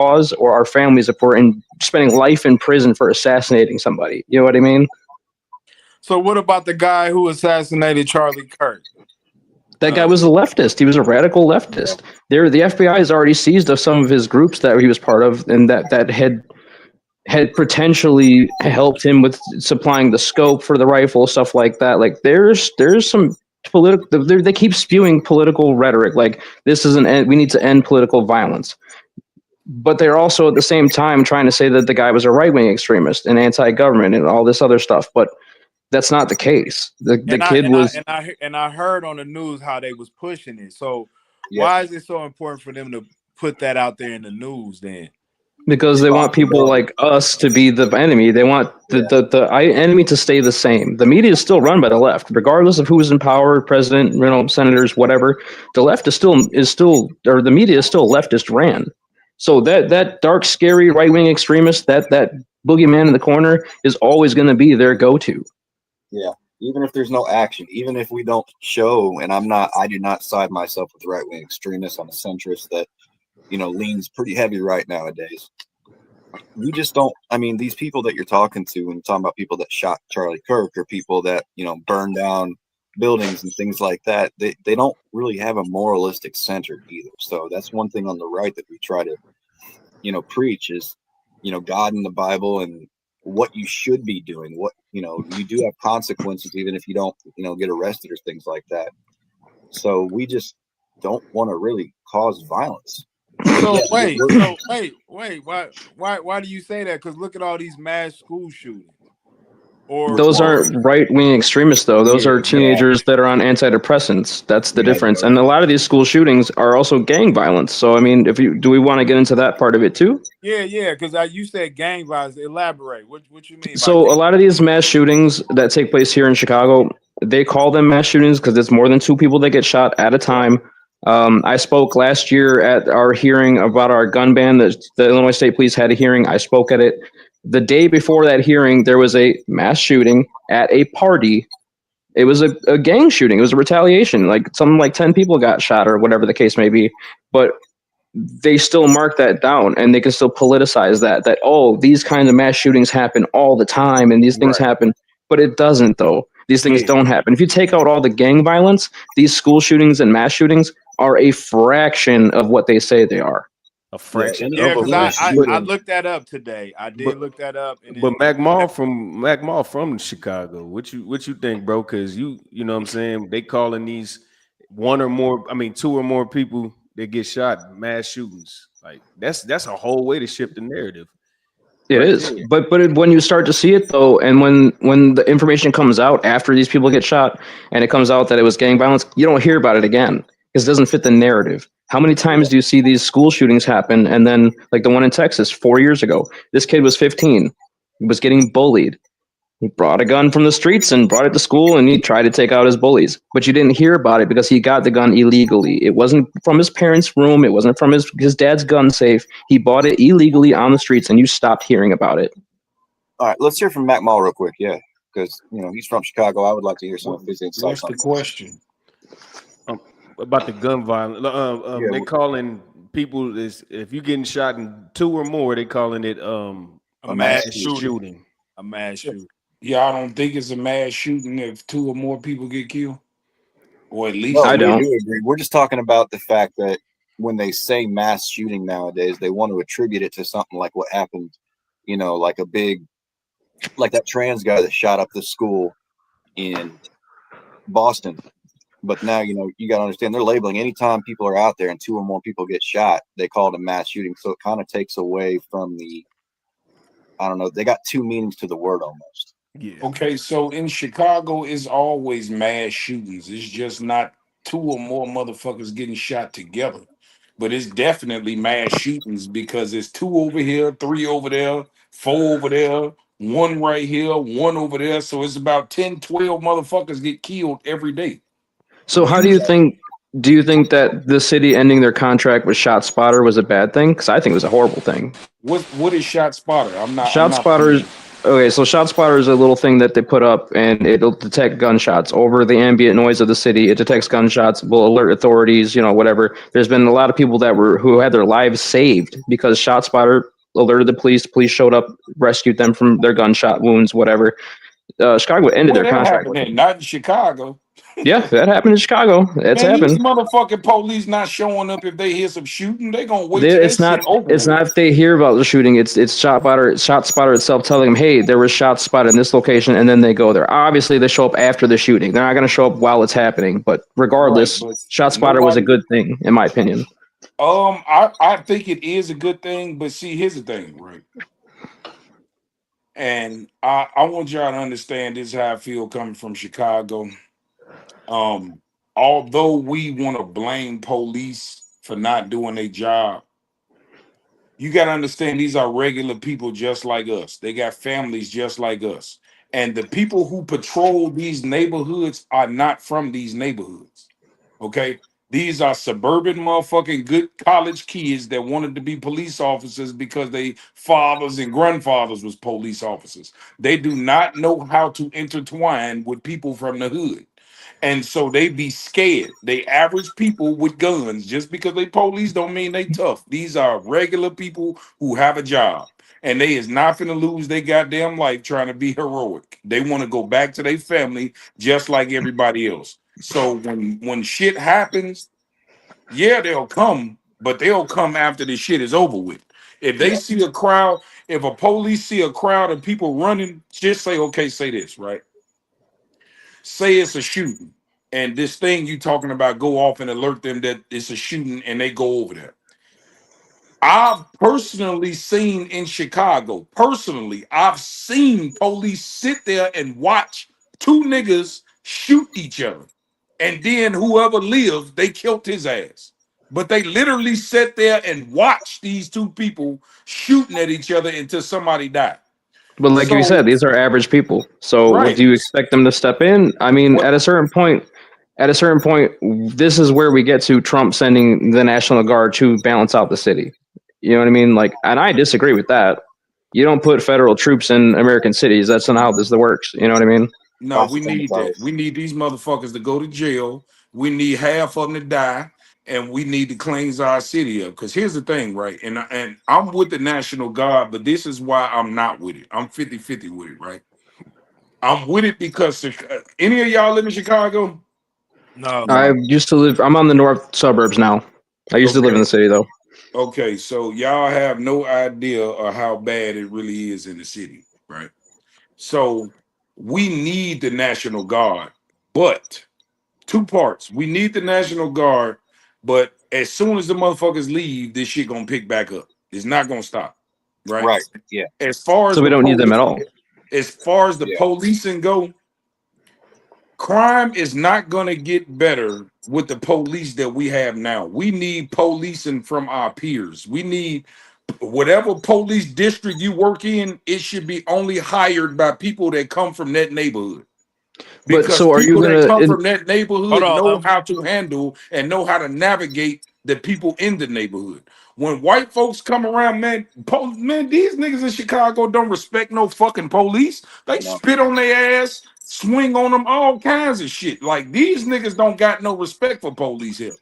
cause or our families if we're spending life in prison for assassinating somebody. You know what I mean? So what about the guy who assassinated Charlie Kirk? That guy was a leftist. He was a radical leftist. The FBI has already seized of some of his groups that he was part of, and that had potentially helped him with supplying the scope for the rifle, stuff like that. Like there's some political. They keep spewing political rhetoric, like this is we need to end political violence. But they're also at the same time trying to say that the guy was a right wing extremist and anti-government and all this other stuff. But that's not the case. The kid was. I heard on the news how they was pushing it. So why is it so important for them to put that out there in the news then? Because they want people like us to be the enemy. They want the enemy to stay the same. The media is still run by the left, regardless of who is in power, president, senators, whatever. The left is still, or the media is still leftist ran. So that dark, scary right wing extremist, that boogeyman in the corner, is always going to be their go to. Yeah, even if there's no action, even if we don't show, and I do not side myself with right wing extremists. I'm a centrist that leans pretty heavy right nowadays. We just don't. I mean, these people that you're talking to, when you're talking about people that shot Charlie Kirk or people that burned down buildings and things like that, they don't really have a moralistic center either. So that's one thing on the right that we try to preach is God in the Bible and what you should be doing. What you do have consequences even if you don't get arrested or things like that. So we just don't want to really cause violence. So wait, why do you say that? Because look at all these mass school shootings. Those aren't right-wing extremists, though. Those are teenagers that are on antidepressants. That's the difference. And a lot of these school shootings are also gang violence. So, I mean, do we want to get into that part of it too? Yeah, because you said gang violence. Elaborate. What you mean? So, a lot of these mass shootings that take place here in Chicago, they call them mass shootings because it's more than 2 people that get shot at a time. I spoke last year at our hearing about our gun ban. The Illinois State Police had a hearing. I spoke at it. The day before that hearing, there was a mass shooting at a party. It was a gang shooting. It was a retaliation. Like something like 10 people got shot or whatever the case may be. But they still mark that down and they can still politicize that these kinds of mass shootings happen all the time and these things happen. But it doesn't, though. These things don't happen. If you take out all the gang violence, these school shootings and mass shootings are a fraction of what they say they are. A fraction. Yeah, because I looked that up today. I did look that up. But Mac Mall from Chicago. What you think, bro? Because you know what I'm saying, they calling these 2 or more people that get shot mass shootings. Like that's a whole way to shift the narrative. It is. But when you start to see it though, and when the information comes out after these people get shot and it comes out that it was gang violence, you don't hear about it again because it doesn't fit the narrative. How many times do you see these school shootings happen? And then like the one in Texas 4 years ago, this kid was 15, he was getting bullied. He brought a gun from the streets and brought it to school and he tried to take out his bullies. But you didn't hear about it because he got the gun illegally. It wasn't from his parents' room. It wasn't from his dad's gun safe. He bought it illegally on the streets and you stopped hearing about it. All right, let's hear from Mac Mall real quick. Yeah, because he's from Chicago. I would like to hear some of his insights. What's the question? About the gun violence. They calling people if you're getting shot in 2 or more, they calling it a mass shooting. A mass shooting. Yeah, I don't think it's a mass shooting if 2 or more people get killed. Or at least I don't agree. We're just talking about the fact that when they say mass shooting nowadays, they want to attribute it to something like what happened, like that trans guy that shot up the school in Boston. But now, you got to understand they're labeling anytime people are out there and 2 or more people get shot, they call it a mass shooting. So it kind of takes away from I don't know, they got 2 meanings to the word almost. Yeah. Okay, so in Chicago, it's always mass shootings. It's just not 2 or more motherfuckers getting shot together. But it's definitely mass shootings because it's 2 over here, 3 over there, 4 over there, 1 right here, 1 over there. So it's about 10, 12 motherfuckers get killed every day. So how do you think that the city ending their contract with ShotSpotter was a bad thing? Because I think it was a horrible thing. What is ShotSpotter? I'm not. ShotSpotter Okay, so Shot Spotter is a little thing that they put up, and it'll detect gunshots over the ambient noise of the city. It detects gunshots, will alert authorities, whatever. There's been a lot of people who had their lives saved because Shot Spotter alerted the police. The police showed up, rescued them from their gunshot wounds, whatever. Chicago ended Where their that contract happened with them. in? Not in Chicago. Yeah, that happened in Chicago. That's Man, these happened. motherfucking police not showing up if they hear some shooting. They gonna wait till that It's shit not. over It's with. not if they hear about the shooting. It's Shot Spotter itself telling them, "Hey, there was shots spotted in this location," and then they go there. Obviously, they show up after the shooting. They're not going to show up while it's happening. But Right, regardless, but Shot Spotter was a nobody. good thing, in my opinion. I think it is a good thing, but see, here's the thing, right? And I want y'all to understand this is how I feel coming from Chicago. Although we want to blame police for not doing their job, you got to understand these are regular people just like us. They got families just like us. And the people who patrol these neighborhoods are not from these neighborhoods. Okay? These are suburban motherfucking good college kids that wanted to be police officers because they fathers and grandfathers was police officers. They do not know how to intertwine with people from the hood. And so they be scared. They average people with guns. Just because they police don't mean they tough. These are regular people who have a job. And they is not finna lose their goddamn life trying to be heroic. They want to go back to their family just like everybody else. So when shit happens, yeah, they'll come, but they'll come after the shit is over with. If they see a crowd, if a police see a crowd of people running, just say, okay, say this, right? Say it's a shooting, and this thing you talking about go off and alert them that it's a shooting, and they go over there. I've personally seen in Chicago, I've seen police sit there and watch two niggas shoot each other. And then whoever lived, they killed his ass. But they literally sat there and watched these two people shooting at each other until somebody died. But like you said, So, these are average people. So what do right. you expect them to step in? I mean, What? at a certain point, this is where we get to Trump sending the National Guard to balance out the city. You know what I mean? Like, and I disagree with that. You don't put federal troops in American cities. That's not how this works. You know what I mean? No, That's we the thing need about that. it. We need these motherfuckers to go to jail. We need half of them to die, and we need to cleanse our city up. Because here's the thing, right? And I'm with the National Guard, but this is why I'm not with it. I'm 50-50 with it, right? I'm with it because any of y'all live in Chicago? No. I No, used to live. I'm on the north suburbs now. I used to live in Okay. the city though. Okay, so y'all have no idea of how bad it really is in the city, right? So we need the National Guard, but two parts. We need the National Guard, but as soon as the motherfuckers leave, this shit gonna pick back up. It's not gonna stop, right? right. Yeah, As far as So we the don't need them at police, all. as far as the yeah. policing go, crime is not gonna get better with the police that we have now. We need policing from our peers. We need whatever police district you work in, it should be only hired by people that come from that neighborhood. But Because so are you people that gonna? come from that Hold neighborhood on. know how to handle and know how to navigate the people in the neighborhood. When white folks come around, man, man, these niggas in Chicago don't respect no fucking police. They No, spit on their ass, swing on them, all kinds of shit. Like these niggas don't got no respect for police here.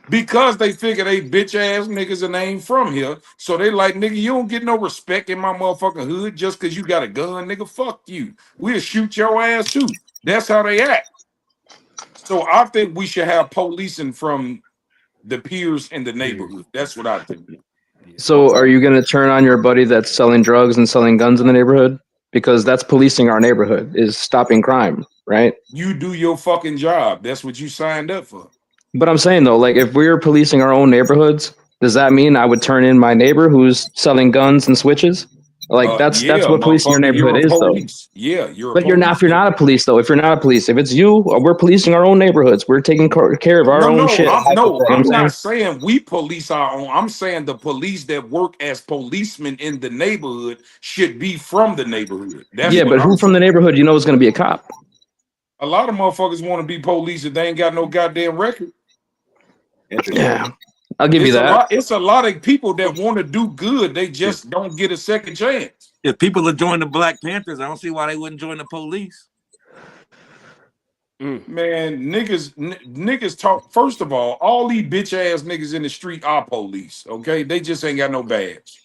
Because they figure they bitch ass niggas and they ain't from here. So they like, nigga, you don't get no respect in my motherfucking hood just because you got a gun, nigga. Fuck you. We'll shoot your ass too. That's how they act. So I think we should have policing from the peers in the neighborhood. That's what I think. So are okay. you gonna turn on your buddy that's selling drugs and selling guns in the neighborhood? Because that's policing our neighborhood, is stopping crime, right? You do your fucking job. That's what you signed up for. But I'm saying though, like if we're policing our own neighborhoods, does that mean I would turn in my neighbor who's selling guns and switches? Like Yeah, that's what policing your motherfucker, you're neighborhood a is though. police. Yeah, you're a But you're not if police. you're not a police though. If you're not a police, if it's you, we're policing our own neighborhoods. We're taking care of our No, own no, shit. So I'm no, You know what I'm I'm hypothetically, saying? not saying we police our own. I'm saying the police that work as policemen in the neighborhood should be from the neighborhood. That's Yeah, what but I'm who from the saying. neighborhood you know is gonna be a cop? A lot of motherfuckers want to be police if they ain't got no goddamn record. interesting. Yeah. I'll give you that. It's a lot of people that want to do good. They just don't get a second chance. If people are joining the Black Panthers, I don't see why they wouldn't join the police. Man, niggas talk. First of all these bitch ass niggas in the street are police. Okay, they just ain't got no badge.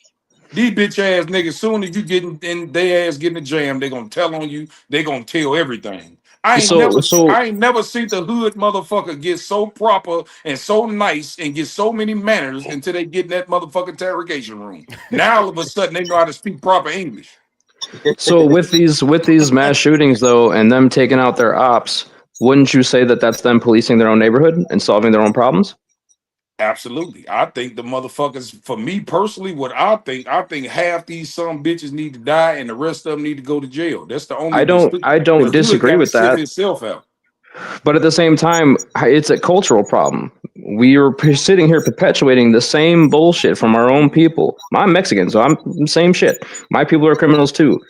These bitch ass niggas, soon as you get in their ass getting the jam, they gonna tell on you. They gonna tell everything. I ain't never seen the hood motherfucker get so proper and so nice and get so many manners until they get in that motherfucking interrogation room. Now all of a sudden they know how to speak proper English. So with these mass shootings though, and them taking out their ops, wouldn't you say that that's them policing their own neighborhood and solving their own problems? Absolutely. I think the motherfuckers, for me personally, I think half these some bitches need to die and the rest of them need to go to jail. That's the only. I don't disagree with that. Itself out. But at the same time, it's a cultural problem. We are sitting here perpetuating the same bullshit from our own people. I'm Mexican, so I'm same shit. My people are criminals too.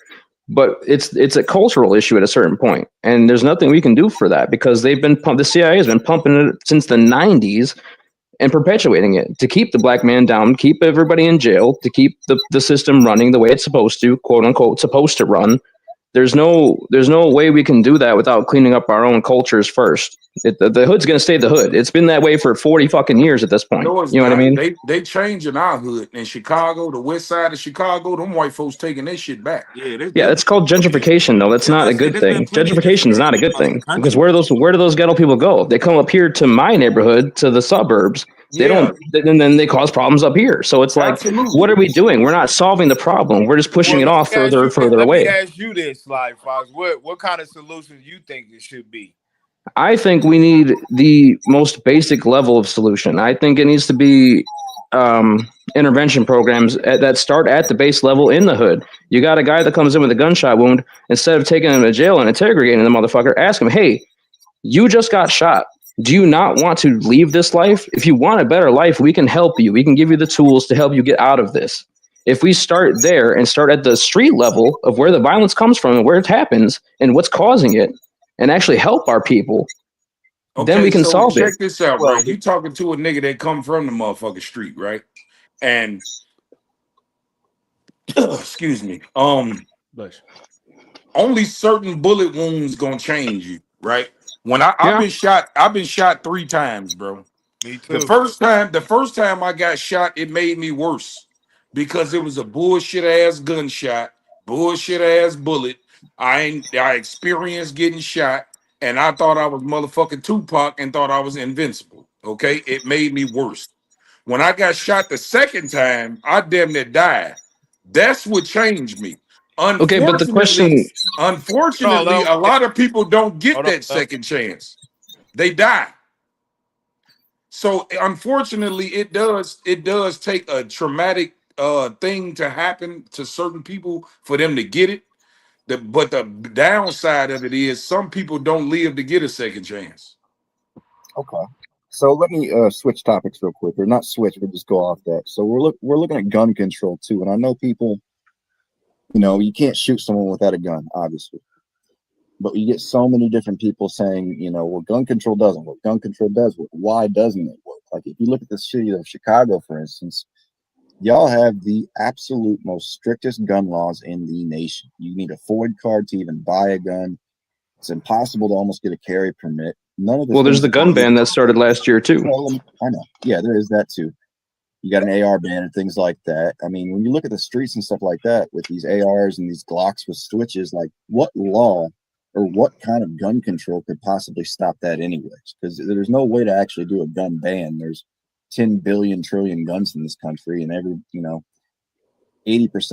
But it's a cultural issue at a certain point, and there's nothing we can do for that because the CIA has been pumping it since the 90s and perpetuating it to keep the black man down, keep everybody in jail, to keep the system running the way it's supposed to, quote unquote, supposed to run. There's no way we can do that without cleaning up our own cultures first. The hood's gonna stay the hood. It's been that way for 40 fucking years at this point. No, you know what I mean? They changing our hood in Chicago, the west side of Chicago. Them white folks taking their shit back. Yeah, it's called gentrification, though. That's not a good thing. Gentrification is not a good thing because where do those ghetto people go? They come up here to my neighborhood, to the suburbs. They don't, and then they cause problems up here. So it's like, what are we doing? We're not solving the problem. We're just pushing it off further and further away. Let me ask you this, like, Fox. What kind of solutions you think it should be? I think we need the most basic level of solution. I think it needs to be intervention programs that start at the base level in the hood. You got a guy that comes in with a gunshot wound. Instead of taking him to jail and interrogating the motherfucker, ask him, hey, you just got shot. Do you not want to leave this life? If you want a better life, we can help you. We can give you the tools to help you get out of this. If we start there and start at the street level of where the violence comes from and where it happens and what's causing it, and actually help our people, then we can solve it. Check this out, right? You talking to a nigga that come from the motherfucking street, right? And excuse me, only certain bullet wounds gonna change you, right? When I've been shot 3 times, bro. Me too. The first time I got shot, it made me worse because it was a bullshit ass gunshot, bullshit ass bullet. I experienced getting shot, and I thought I was motherfucking Tupac and thought I was invincible. Okay, it made me worse. When I got shot the second time, I damn near died. That's what changed me. Okay, but the question, unfortunately, a lot of people don't get that second chance. They die. So unfortunately, it does take a traumatic thing to happen to certain people for them to get it. But the downside of it is some people don't live to get a second chance. Okay. So let me switch topics real quick, or not switch, but just go off that. So we're looking at gun control too, and I know people, you can't shoot someone without a gun, obviously, but you get so many different people saying, well, gun control doesn't work. Gun control does work. Why doesn't it work? Like if you look at the city of Chicago, for instance, y'all have the absolute most strictest gun laws in the nation. You need a Ford card to even buy a gun. It's impossible to almost get a carry permit. None of this. Well, there's the gun ban that started last year too. I know. Yeah, there is that too. You got an AR ban and things like that. I mean, when you look at the streets and stuff like that with these ARs and these Glocks with switches, like what law or what kind of gun control could possibly stop that anyways? Because there's no way to actually do a gun ban. There's 10 billion trillion guns in this country, and 80%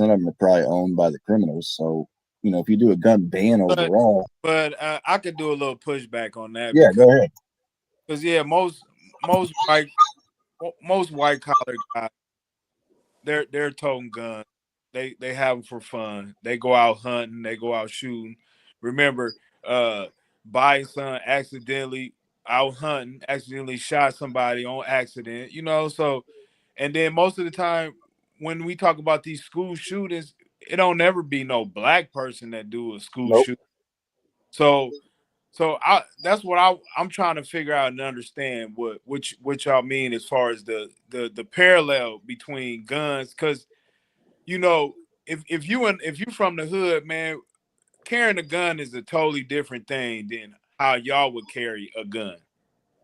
of them are probably owned by the criminals. So, if you do a gun ban overall. But I could do a little pushback on that. Yeah, go ahead. Because most white collar guys, they're toting guns. They have them for fun. They go out hunting. They go out shooting. Remember, Biden's son accidentally out hunting, accidentally shot somebody on accident. So, and then most of the time when we talk about these school shootings, it don't never be no black person that do a school shooting. So So that's what I'm trying to figure out and understand what y'all mean as far as the parallel between guns, because you know if you from the hood, man, carrying a gun is a totally different thing than how y'all would carry a gun.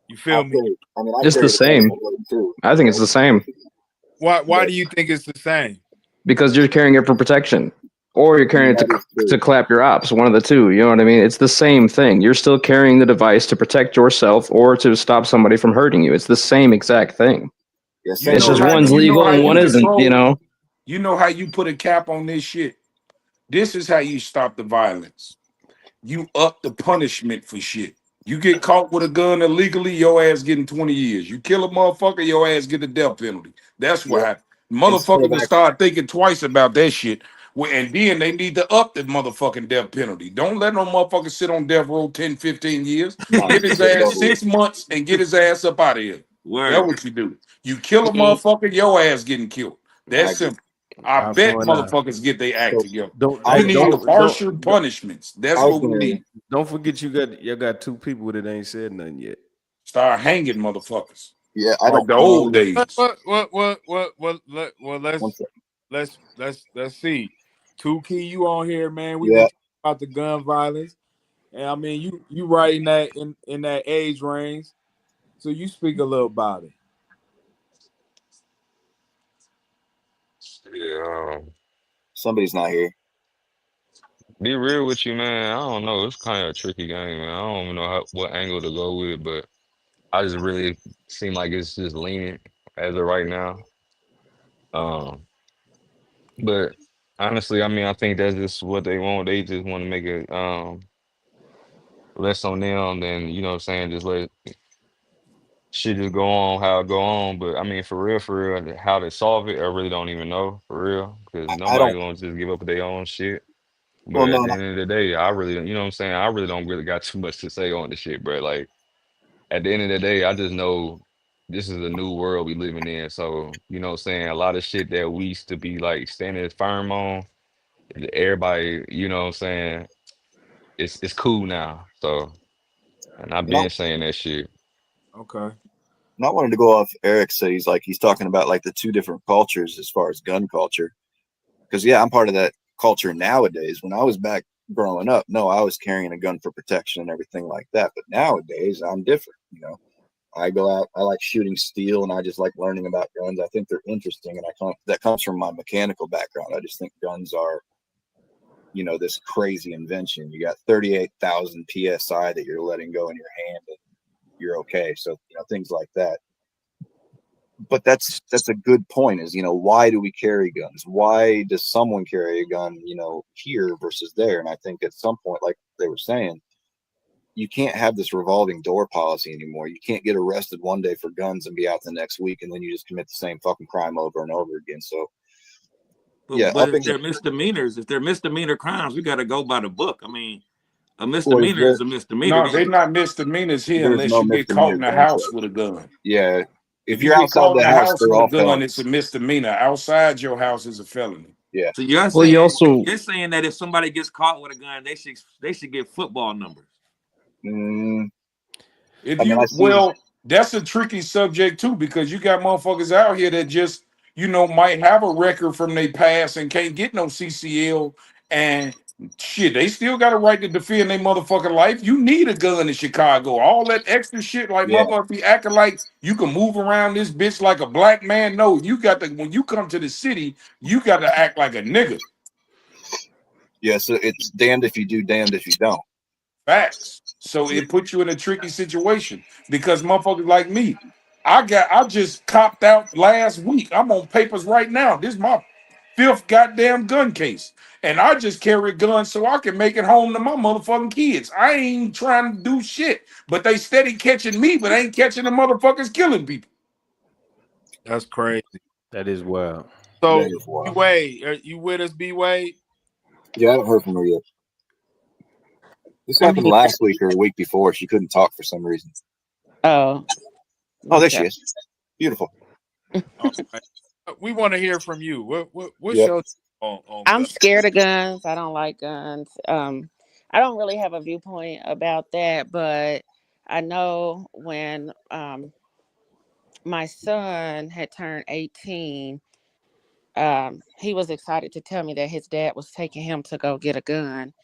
You feel me? I It's the carry same. too. I think it's the same Why do you think it's the same? because you're carrying it for protection, or you're carrying it to clap your ops. One of the two. You know what I mean? It's the same thing. You're still carrying the device to protect yourself or to stop somebody from hurting you. It's the same exact thing. Yes, You It's know just how one's you know legal how and you one isn't. You control. know. You know how you put a cap on this shit. This is how you stop the violence. You up the punishment for shit. You get caught with a gun illegally, your ass getting 20 years. You kill a motherfucker, your ass get the death penalty. That's what happened. Motherfuckers will start thinking twice about that shit. And then they need to up the motherfucking death penalty. Don't let no motherfucker sit on death row 10, 15 years. Give his ass 6 months and get his ass up out of here. That's what you do. You kill a motherfucker, your ass getting killed. That's simple. I bet motherfuckers get their act together. We need harsher punishments. That's what we need. Don't forget y'all got two people that ain't said nothing yet. Start hanging motherfuckers. Yeah, like the old days. Let's see. 2Key, you on here, man. We've Yeah. been talking about the gun violence. And I mean you right in that age range. So you speak a little about it. Yeah, Somebody's not here. be real with you, man. I don't know. It's kind of a tricky game, man. I don't even know what angle to go with, but I just really seem like it's just leaning as of right now. Um, but honestly, I mean, I think that's just what they want. They just want to make it less on them than, you know what I'm saying, just let shit just go on how it go on. But I mean, for real, how to solve it, I really don't even know, for real, because I nobody don't. gonna just give up their own shit. Well, But no, at the end of the day, I really, you know what I'm saying? I really don't really got too much to say on the shit, bro. Like, at the end of the day, I just know this is a new world we living in. So, you know what I'm saying? A lot of shit that we used to be like standing firm on, everybody, you know what I'm saying? It's cool now. So, and I've not been saying that shit. Okay. not wanting to go off. Eric said he's talking about like the two different cultures as far as gun culture. Because yeah, I'm part of that culture nowadays. When I was back growing up, no, I was carrying a gun for protection and everything like that. But nowadays, I'm different. I go out. I like shooting steel, and I just like learning about guns. I think they're interesting, and that comes from my mechanical background. I just think guns are, this crazy invention. You got 38,000 psi that you're letting go in your hand, and you're okay. So things like that. But that's a good point. Is why do we carry guns? Why does someone carry a gun? Here versus there. And I think at some point, like they were saying, you can't have this revolving door policy anymore. You can't get arrested one day for guns and be out the next week, and then you just commit the same fucking crime over and over again. So, but if they're misdemeanor crimes, we got to go by the book. I mean, a misdemeanor is a misdemeanor. No, they're not misdemeanors here unless no you get caught in the misdemeanors, house with a gun. Yeah, If you're you get outside caught the in the house they're with all a gun, felons. it's a misdemeanor. Outside your house is a felony. Yeah. So you're Well, saying you you're saying that if somebody gets caught with a gun, they should get football numbers. That's a tricky subject too, because you got motherfuckers out here that just might have a record from their past and can't get no CCL, and shit, they still got a right to defend their motherfucking life. You need a gun in Chicago. All that extra shit, like motherfuckers be acting like you can move around this bitch like a black man. No, you got to, when you come to the city, you got to act like a nigga. Yeah, so it's damned if you do, damned if you don't. Facts. So it puts you in a tricky situation because motherfuckers like me, I just copped out last week. I'm on papers right now. This is my 5th goddamn gun case. And I just carry a gun so I can make it home to my motherfucking kids. I ain't trying to do shit. But they steady catching me, but ain't catching the motherfuckers killing people. That's crazy. That is wild. So, B-Wade, are you with us, B-Wade? Yeah, I haven't heard from her yet. This happened last week or a week before. She couldn't talk for some reason. Oh, there she is. Beautiful. Right. We want to hear from you. What's your I'm scared of guns. I don't like guns. I don't really have a viewpoint about that, but I know when my son had turned 18, he was excited to tell me that his dad was taking him to go get a gun,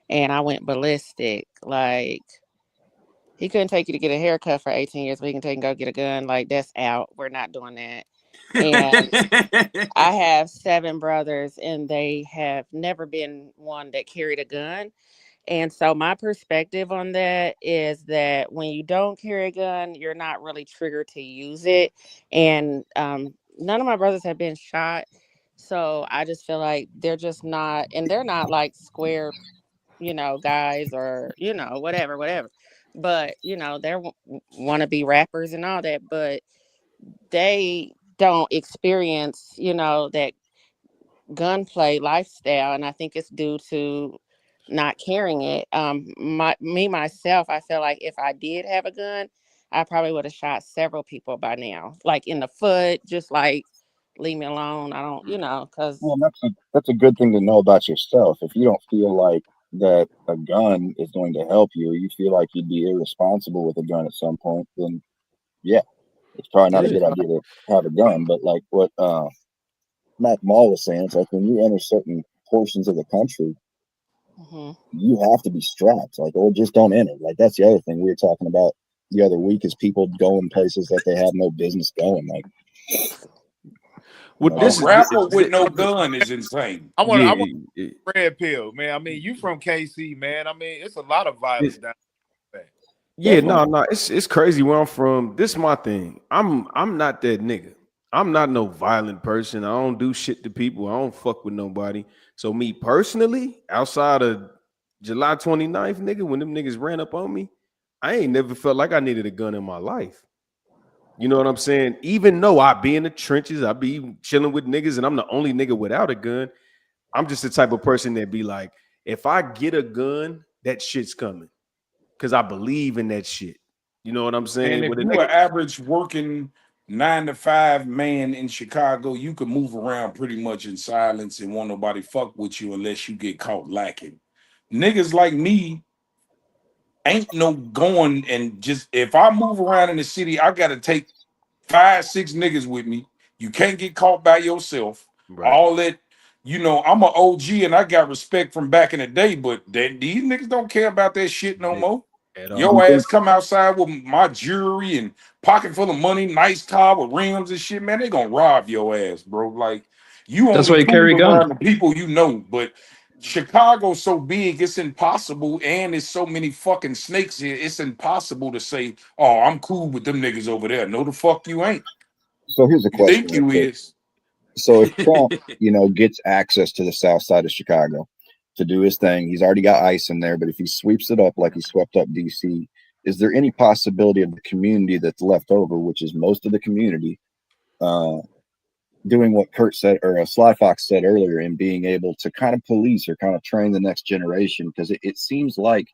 and I went ballistic. Like, he couldn't take you to get a haircut for 18 years, but he can take and go get a gun. Like, that's out. We're not doing that. And I have 7 brothers, and they have never been one that carried a gun. And so my perspective on that is that when you don't carry a gun, you're not really triggered to use it. And none of my brothers have been shot. So I just feel like they're just not, and they're not like square, guys or, whatever. But, they're want to be rappers and all that. But they don't experience, that gunplay lifestyle, and I think it's due to not carrying it. Myself, I feel like if I did have a gun, I probably would have shot several people by now, like in the foot, just like leave me alone. I don't, because Well, that's a good thing to know about yourself. If you don't feel like that a gun is going to help you, or you feel like you'd be irresponsible with a gun at some point, then yeah, it's probably not a good idea to have a gun. But like what Mac Mall was saying, it's like when you enter certain portions of the country, you have to be strapped, like, or just don't enter. Like, that's the other thing we were talking about the other week, is people going places that they have no business going. Like, a rapper with no gun is insane. I want red pill, man. I mean, you from KC, man. I mean, it's a lot of violence down there. Yeah, no, it's crazy where I'm from. This is my thing. I'm not that nigga. I'm not no violent person. I don't do shit to people. I don't fuck with nobody. So me personally, outside of July 29th, nigga, when them niggas ran up on me, I ain't never felt like I needed a gun in my life. You know what I'm saying? Even though I be in the trenches, I be chilling with niggas, and I'm the only nigga without a gun. I'm just the type of person that be like, if I get a gun, that shit's coming. Because I believe in that shit. You know what I'm saying? And if you're an average working 9-to-5 man in Chicago, you can move around pretty much in silence and won't nobody fuck with you unless you get caught lacking. Niggas like me ain't no going, and just if I move around in the city, I gotta take 5-6 niggas with me. You can't get caught by yourself. Right. All that, I'm an OG and I got respect from back in the day, but these niggas don't care about that shit no more. Your ass come outside with my jewelry and pocket full of money, nice car with rims and shit, man. They gonna rob your ass, bro. Like, you That's why only you carry a around gun. the people you know, but Chicago's so big, it's impossible, and there's so many fucking snakes here. It's impossible to say, "Oh, I'm cool with them niggas over there." No, the fuck you ain't. So here's a question. You think you is. So if Trump, gets access to the south side of Chicago to do his thing, he's already got ICE in there, but if he sweeps it up like he swept up DC, is there any possibility of the community that's left over, which is most of the community, doing what Kurt said, or Sly Fox said earlier, and being able to kind of police or kind of train the next generation? Because it seems like,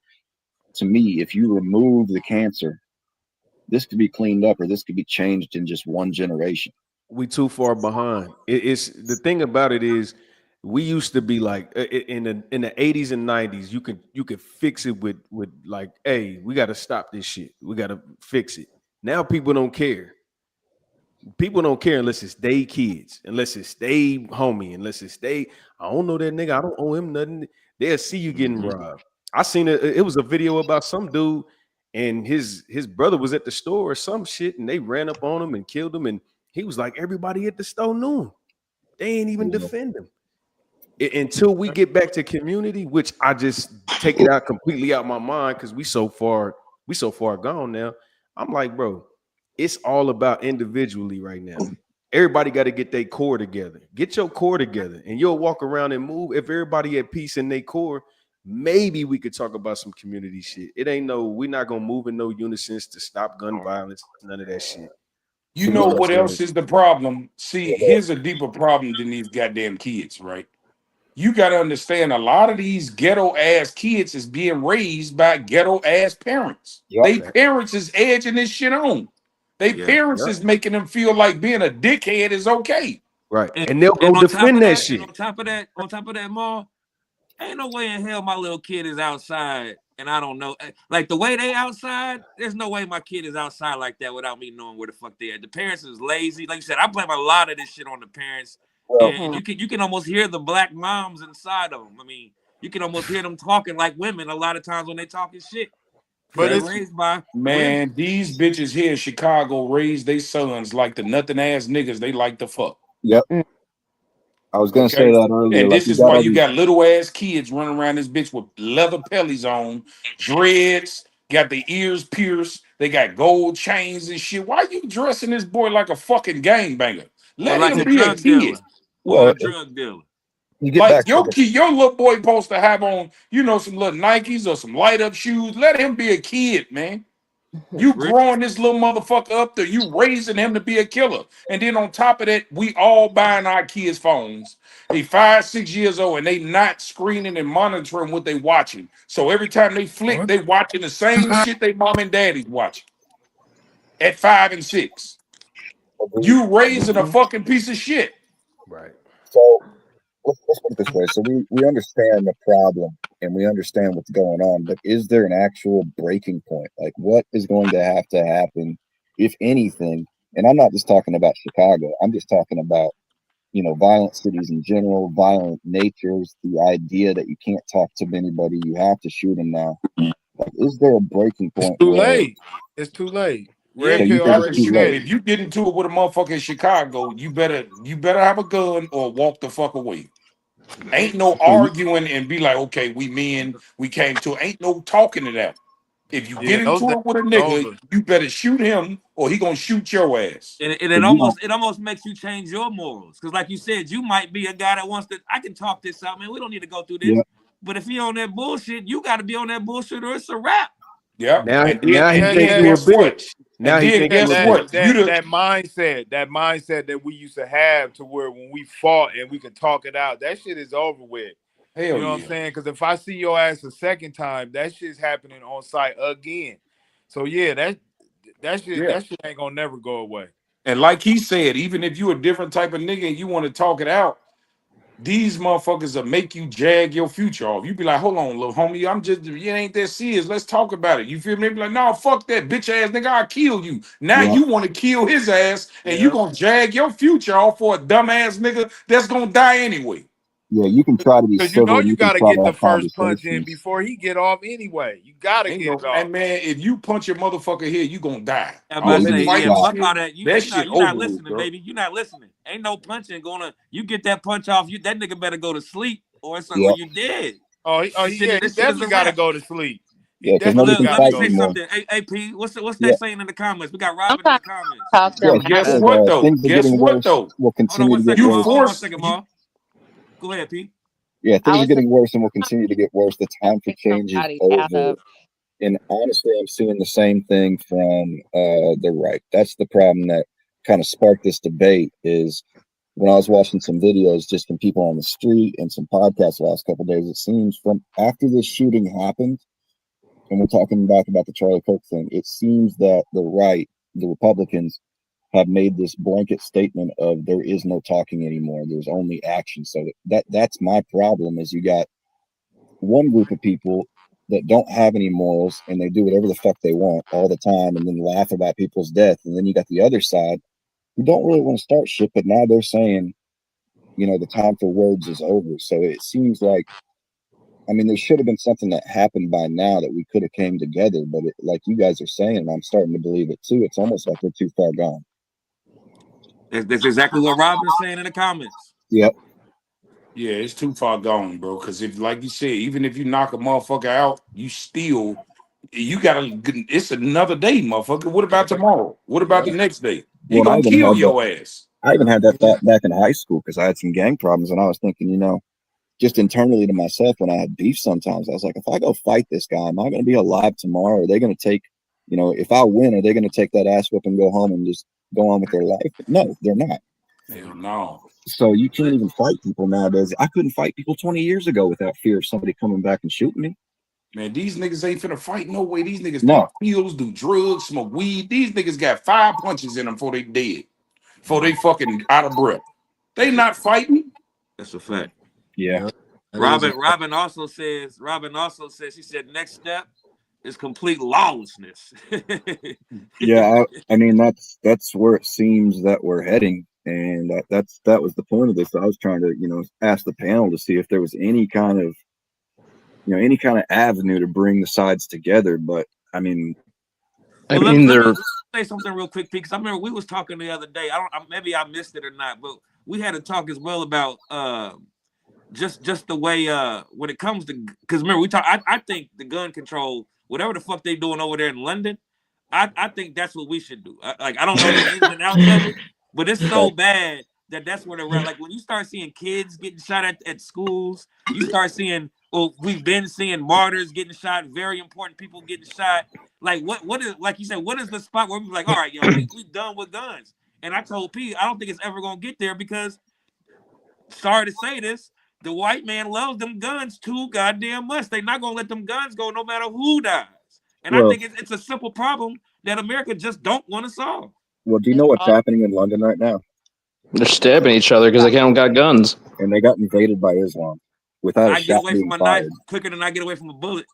to me, if you remove the cancer, this could be cleaned up, or this could be changed in just one generation. We too far behind. It's the thing about it is, we used to be like in the 80s and 90s, you could fix it with like, hey, we got to stop this shit. We got to fix it. Now people don't care. People don't care unless it's they kids, unless it's they homie, unless it's they, I don't know that nigga, I don't owe him nothing. They'll see you getting robbed. I seen it was a video about some dude and his brother was at the store or some shit, and they ran up on him and killed him, and he was like, everybody at the store knew him. They ain't even defend him. Until we get back to community, which I just take it out completely out my mind because we so far gone now. I'm like, bro, it's all about individually right now. Everybody got to get their core together. Get your core together, and you'll walk around and move. If everybody at peace in their core, maybe we could talk about some community shit. We're not gonna move in no unison to stop gun violence, none of that shit. You know what else is the problem? See, here's a deeper problem than these goddamn kids, right? You got to understand, a lot of these ghetto ass kids is being raised by ghetto ass parents. They parents is edging this shit on. They parents is making them feel like being a dickhead is okay. Right. And they'll go defend that shit. On top of that, Ma, ain't no way in hell my little kid is outside and I don't know. Like the way they outside, there's no way my kid is outside like that without me knowing where the fuck they at. The parents is lazy. Like you said, I blame a lot of this shit on the parents. Well, And you can almost hear the black moms inside of them. I mean, you can almost hear them talking like women a lot of times when they talking shit. But They're it's raised by Man, women. these bitches here in Chicago raise their sons like the nothing ass niggas they like to fuck. yep. Mm. I was gonna say Okay. that earlier. And Like this you is got why all you these. got little ass kids running around this bitch with leather pellies on, dreads, got the ears pierced, they got gold chains and shit. Why you dressing this boy like a fucking gangbanger? Or Let like him a be a drug kid. dealer. Or Well, a drug dealer. you get Like back to your the. kid, your little boy supposed to have on, some little Nikes or some light up shoes. Let him be a kid, man. You growing this little motherfucker up there, you raising him to be a killer. And then on top of that, we all buying our kids phones. They 5, 6 years old and they not screening and monitoring what they watching. So every time they flick, they watching the same shit they mom and daddy's watching at 5 and 6. Agreed. You raising a fucking piece of shit. Right. So let's put it this way. So we understand the problem and we understand what's going on, but is there an actual breaking point? Like what is going to happen, if anything? And I'm not just talking about Chicago. I'm just talking about, violent cities in general, violent natures, the idea that you can't talk to anybody, you have to shoot them now. Like, is there a breaking It's point too where late. It's too late. Yeah, so Red you you Pill think have it's to already too shoot him. said late? it. If you get into it with a motherfucker in Chicago, you better have a gun or walk the fuck away. Ain't no So you, arguing and be like, okay, we men, we came to. Ain't no talking it out. If you Yeah, get those into days it with a are nigga, over. you better shoot him or he gonna shoot your ass. And so you don't. it almost makes you change your morals. Because like you said, you might be a guy that wants to, I can talk this out, man. We don't need to go through this. Yeah. But if he on that bullshit, you got to be on that bullshit or it's a wrap. Yep. Now, And then now he and That think then that you a guess what? bitch. And Now he then think you that a guess that what? bitch. You that the that mindset that we used to have to where when we fought and we could talk it out, that shit is over with. You hell know what I'm yeah. saying? Because if I see your ass a second time, that shit's happening on site again. So yeah, Yeah. that shit ain't gonna never go away. And like he said, even if you a different type of nigga and you want to talk it out, these motherfuckers will make you jag your future off. You be like, hold on, little homie, it ain't that serious. Let's talk about it. You feel me? Be like, no, fuck that bitch ass nigga, I'll kill you. Now Yeah. you want to kill his ass and you Yeah. gonna jag your future off for a dumbass nigga that's gonna die anyway. Yeah, you can try to be Because you know civil and you you can gotta try to get the have first punch in conversations. before he get off anyway. You gotta Ain't get no, it off. and man, if you punch your motherfucker here, you gonna die. I'm Yeah, about All to you that say, get yeah, fighting shot. fuck all shit, that. that shit You're not over with, listening, bro. baby. You're not listening. Ain't no punching gonna. You get that punch off, you that nigga better go to sleep or Yep. you dead. He This shit is definitely a gotta wrap. go to sleep. He Yeah, because Well, nobody definitely can let gotta me fight go say to anymore. sleep. something. AP, what's Yeah. that saying in the comments? We got I'm Robin in trying the to comments. talk Yeah, them he out Guess of said it. what though? things are Guess getting what worse, though? will Hold on continue one to get second, You worse. Maul. Hold on one force second, you, Maul. Go ahead, P. Yeah, I things are was saying getting worse and will continue to get worse. The time for bring change is somebody out over. of And honestly, I'm seeing the same thing from the right. That's the problem that kind of sparked this debate is when I was watching some videos just from people on the street and some podcasts the last couple of days, it seems from after this shooting happened, and we're talking back about the Charlie Kirk thing, it seems that the right, the Republicans, have made this blanket statement of there is no talking anymore. There's only action. So that's my problem is you got one group of people that don't have any morals and they do whatever the fuck they want all the time and then laugh about people's death. And then you got the other side who don't really want to start shit, but now they're saying, the time for words is over. So it seems like, I mean, there should have been something that happened by now that we could have came together. But like you guys are saying, and I'm starting to believe it too, it's almost like we're too far gone. That's exactly what Robin's saying in the comments. Yep. yeah, it's too far gone, bro. Because if, like you said, even if you knock a motherfucker out, you gotta. It's another day, motherfucker. What about tomorrow? What about the next day? He Well, gonna kill your ass. I even had that thought back in high school because I had some gang problems and I was thinking, just internally to myself when I had beef sometimes, I was like, if I go fight this guy, am I going to be alive tomorrow? Are they going to take, if I win, are they going to take that ass whip and go home and just go on with their life? No, they're not. Hell no. So you can't even fight people nowadays. I couldn't fight people 20 years ago without fear of somebody coming back and shooting me. Man, these niggas ain't finna fight no way. These niggas No. take pills, do drugs, smoke weed. These niggas got 5 punches in them before they dead. Before they fucking out of breath. They not fighting. That's a fact. Yeah. Robin also says, she said, next step is complete lawlessness. Yeah, I mean that's where it seems that we're heading, and that was the point of this. I was trying to ask the panel to see if there was any kind of avenue to bring the sides together, but I mean, I Well, mean, let me they're say something real quick, Pete, because I remember we was talking the other day. Maybe I missed it or not, but we had a talk as well about just the way when it comes to, because remember we talk. I think the gun control, whatever the fuck they doing over there in London, I think that's what we should do. I don't know the ins and outs of it, but it's so bad that's where they're at. Like when you start seeing kids getting shot at schools, you start seeing. Well, we've been seeing martyrs getting shot, very important people getting shot. Like what is, like you said, what is the spot where we be like, all right, yo, we done with guns? And I told Pete, I don't think it's ever gonna get there because, sorry to say this, the white man loves them guns too goddamn much. They're not gonna let them guns go no matter who dies. And I think it's a simple problem that America just don't want to solve. Well, do you know what's happening in London right now? they're stabbing each other because they don't got guns. And they got invaded by Islam without a I get shot away being from a fired. knife quicker than I get away from a bullet.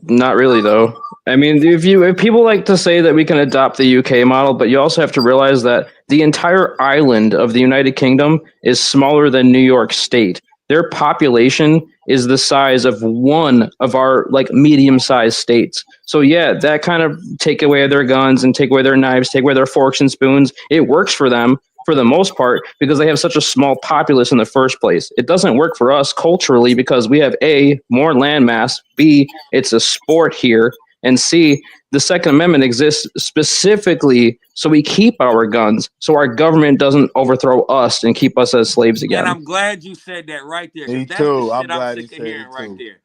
Not really, though. I mean, if people like to say that we can adopt the UK model, but you also have to realize that the entire island of the United Kingdom is smaller than New York State. Their population is the size of one of our like medium-sized states. So yeah, that kind of take away their guns and take away their knives, take away their forks and spoons. It works for them for the most part because they have such a small populace in the first place. It doesn't work for us culturally because we have A, more land mass, B, it's a sport here, and C, the Second Amendment exists specifically so we keep our guns, so our government doesn't overthrow us and keep us as slaves again. And I'm glad you said that right there. Me That's too. the I'm shit I'm glad he sick of said hearing it right too.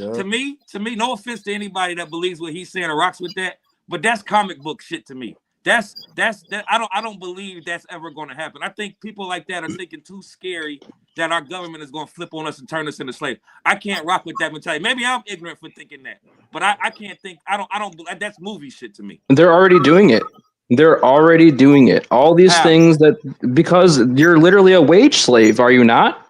there. To me, no offense to anybody that believes what he's saying or rocks with that, but that's comic book shit to me. That I don't believe that's ever going to happen. I think people like that are thinking too scary that our government is going to flip on us and turn us into slaves. I can't rock with that mentality. Maybe I'm ignorant for thinking that, but I can't think. I don't. That's movie shit to me. They're already doing it. They're already doing it. All these How? things because you're literally a wage slave, are you not?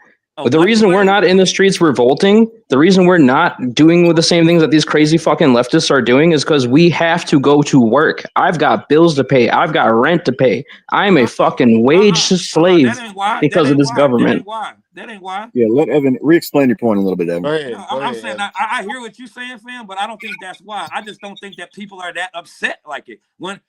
The reason we're not in the streets revolting, the reason we're not doing with the same things that these crazy fucking leftists are doing is because we have to go to work. I've got bills to pay. I've got rent to pay. I'm a fucking wage slave because of this government. That ain't why. Yeah, let Evan re-explain your point a little bit, Evan. Go ahead. No, I'm saying I hear what you're saying, fam, but I don't think that's why. I just don't think that people are that upset like it. When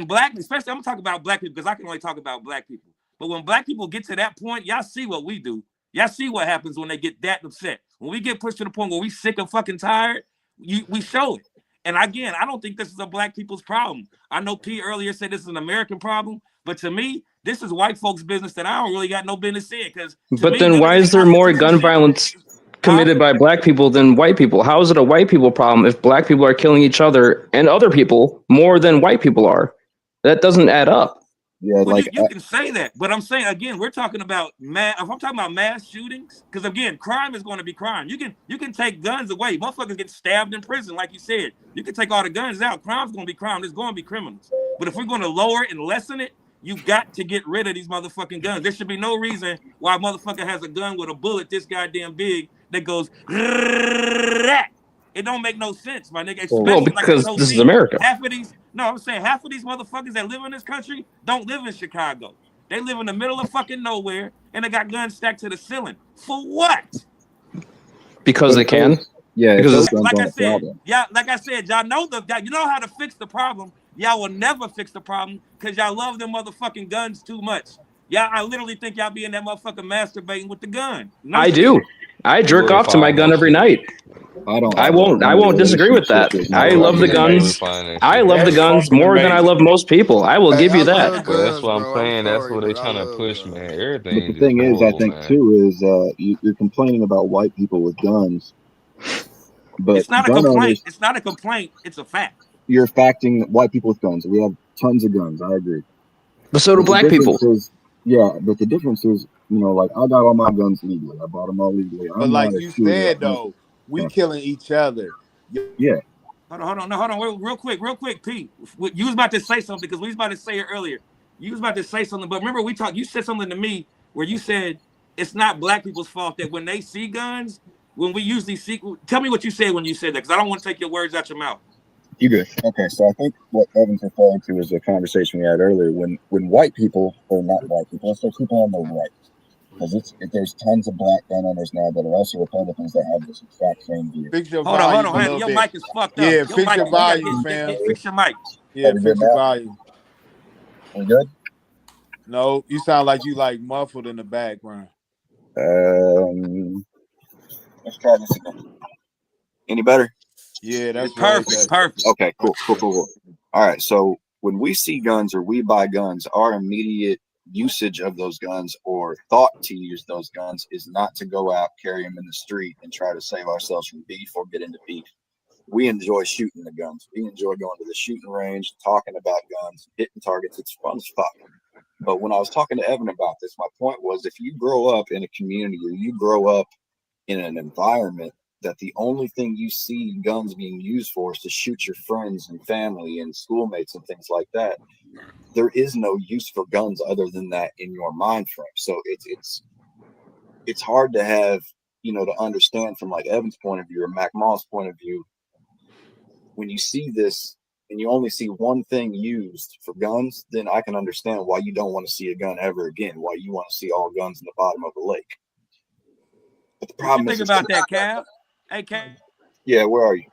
black, especially I'm talking about black people because I can only talk about black people. But when black people get to that point, y'all see what we do. Y'all see what happens when they get that upset. When we get pushed to the point where we sick and fucking tired, we show it. And again, I don't think this is a black people's problem. I know P earlier said this is an American problem, but to me, this is white folks' business that I don't really got no business in. But then why is there more gun violence committed by black people than white people? How is it a white people problem if black people are killing each other and other people more than white people are? That doesn't add up. Yeah, well, you can say that, but I'm saying again, we're talking about if I'm talking about mass shootings, because again, crime is going to be crime. You can take guns away. Motherfuckers get stabbed in prison, like you said. You can take all the guns out. Crime's going to be crime. There's going to be criminals. But if we're going to lower it and lessen it, you got to get rid of these motherfucking guns. There should be no reason why a motherfucker has a gun with a bullet this goddamn big that goes. It don't make no sense, my nigga. Well, because this is America. Half of these motherfuckers that live in this country don't live in Chicago. They live in the middle of fucking nowhere, and they got guns stacked to the ceiling. For what? Because they can. Yeah, because like I said, y'all know you know how to fix the problem. Y'all will never fix the problem because y'all love them motherfucking guns too much. I literally think y'all be in that motherfucker masturbating with the gun. No I shit. do. I jerk off to my gun every night. I won't disagree with that. I love the guns. I love the guns more than I love most people. I will give you that. But that's what I'm saying. That's what they're trying to push, man. Everything. But the thing is, I think too is you're complaining about white people with guns, but it's not a complaint. It's not a complaint. It's a fact. You're facting white people with guns. We have tons of guns. I agree. But so do black people. But the difference is, like I got all my guns legally. I bought them all legally. But like you said, though, we killing each other. Yeah. Hold on, real quick, Pete. You was about to say something because we was about to say it earlier. You was about to say something, but remember you said something to me where you said it's not black people's fault that when they see guns, when we usually see. Tell me what you said when you said that, because I don't want to take your words out your mouth. You good? Okay, so I think what Evan's referring to is a conversation we had earlier when white people, or not white people, let's say people on the right, because there's tons of black gun owners now that are also Republicans that have this exact same view. Fix your Hold volume a on. little Your bit. mic is fucked up. Yeah, Your fix mic, your you gotta volume, fam. fix your mic. Yeah, Are we good fix your now? volume. We good? No, you sound like you like muffled in the background. Let's try this again. Any better? Yeah, that's way Perfect. better. Okay, cool. All right, so when we see guns or we buy guns, our immediate usage of those guns or thought to use those guns is not to go out, carry them in the street, and try to save ourselves from beef or get into beef. We enjoy shooting the guns. We enjoy going to the shooting range, talking about guns, hitting targets. It's fun as fuck. But when I was talking to Evan about this, my point was if you grow up in a community or you grow up in an environment that the only thing you see guns being used for is to shoot your friends and family and schoolmates and things like that, there is no use for guns other than that in your mind frame. So it's hard to have, to understand from like Evan's point of view or Mac Mall's point of view, when you see this and you only see one thing used for guns, then I can understand why you don't want to see a gun ever again, why you want to see all guns in the bottom of a lake. But the problem What you think about that, Cal? Hey, Cal. Yeah, where are you?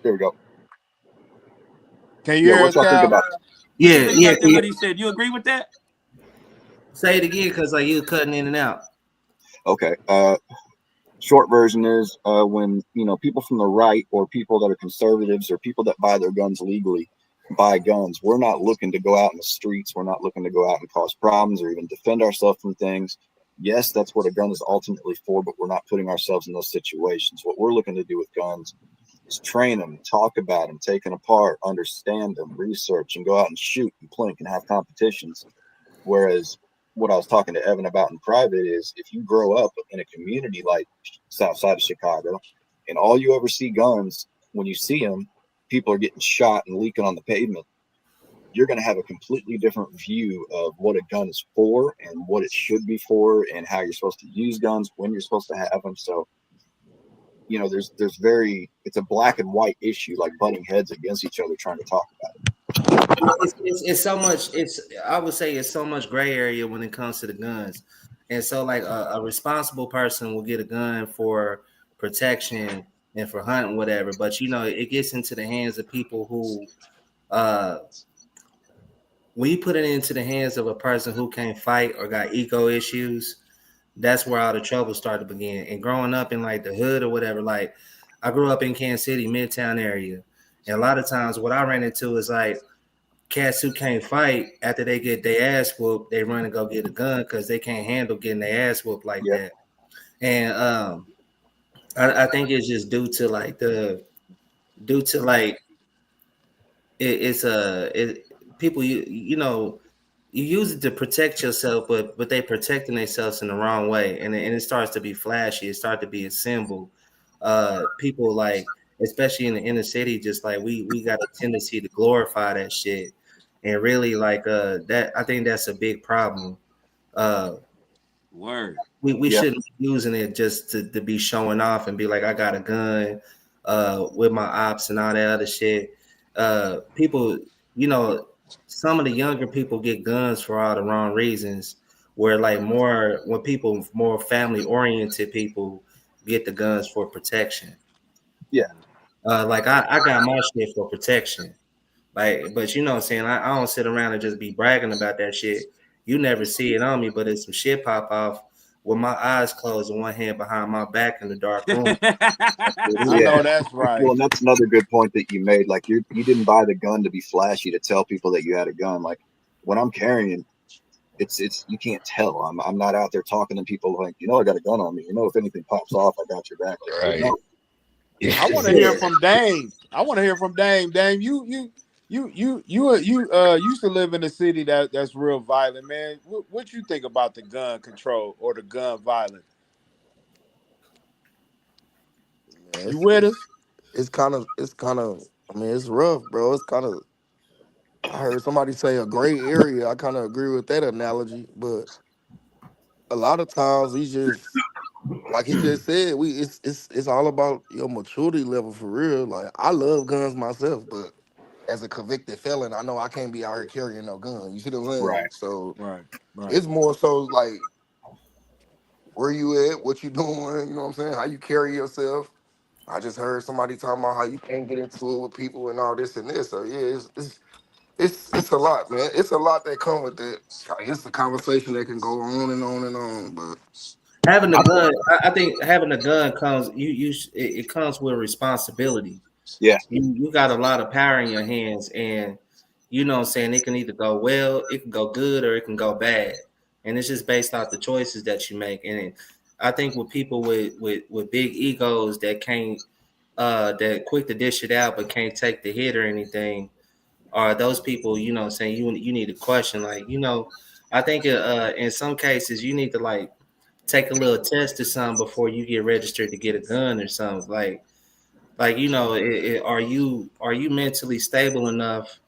There we go. Can you hear what us, y'all think Cal? about? What he said? You agree with that? Say it again, because like you cutting in and out. Okay. Short version is when people from the right or people that are conservatives or people that buy their guns legally buy guns, we're not looking to go out in the streets. We're not looking to go out and cause problems or even defend ourselves from things. Yes, that's what a gun is ultimately for, but we're not putting ourselves in those situations. What we're looking to do with guns is train them, talk about them, take them apart, understand them, research, and go out and shoot and plink and have competitions. Whereas what I was talking to Evan about in private is if you grow up in a community like South Side of Chicago and all you ever see guns, when you see them, people are getting shot and leaking on the pavement, you're going to have a completely different view of what a gun is for and what it should be for and how you're supposed to use guns, when you're supposed to have them. So, it's a black and white issue, like butting heads against each other trying to talk about it. It's so much. I would say it's so much gray area when it comes to the guns, and so like a responsible person will get a gun for protection and for hunting, whatever. But it gets into the hands of people who, when you put it into the hands of a person who can't fight or got ego issues, that's where all the trouble started to begin. And growing up in like the hood or whatever, like I grew up in Kansas City, Midtown area, and a lot of times what I ran into is like cats who can't fight, after they get their ass whooped, they run and go get a gun because they can't handle getting their ass whooped like that. And I think it's just due to like people you use it to protect yourself, but they protecting themselves in the wrong way, and it starts to be flashy. It starts to be a symbol. People like, especially in the inner city, just like we got a tendency to glorify that shit, and really like that. I think that's a big problem. Word. We shouldn't be using it just to be showing off and be like, I got a gun with my ops and all that other shit. People, some of the younger people get guns for all the wrong reasons, where like more family oriented people get the guns for protection. Yeah. Like I got my shit for protection. Like, but what I'm saying, I don't sit around and just be bragging about that shit. You never see it on me, but if some shit pop off with my eyes closed and one hand behind my back in the dark room. I know that's right. Well, and that's another good point that you made. Like you didn't buy the gun to be flashy, to tell people that you had a gun. Like when I'm carrying, it's you can't tell. I'm not out there talking to people like, I got a gun on me. If anything pops off, I got your back. Right. I want to hear from Dame. Dame, you used to live in a city that's real violent, man. What you think about the gun control or the gun violence? Man, You with us? it's kind of. I mean, it's rough, bro. It's kind of. I heard somebody say a gray area. I kind of agree with that analogy, but a lot of times we just, like he just said, it's all about your maturity level for real. Like I love guns myself, but as a convicted felon, I know I can't be out here carrying no gun. You see what I'm saying? Right. So Right. Right. it's more so like where you at, what you doing, you know what I'm saying? How you carry yourself. I just heard somebody talking about how you can't get into it with people and all this and this. So yeah, it's a lot, man. It's a lot that come with it. Like, it's a conversation that can go on and on and on. But Having a I gun, I think having a gun comes it comes with responsibility. Yeah. You got a lot of power in your hands, and you know what I'm saying, it can either go well, it can go good, or it can go bad. And it's just based off the choices that you make. And I think with people with big egos that can't that quick to dish it out but can't take the hit or anything, are those people, you know what I'm saying, you need to question, like, you know, I think in some cases you need to like take a little test or something before you get registered to get a gun or something. Like you know, are you mentally stable enough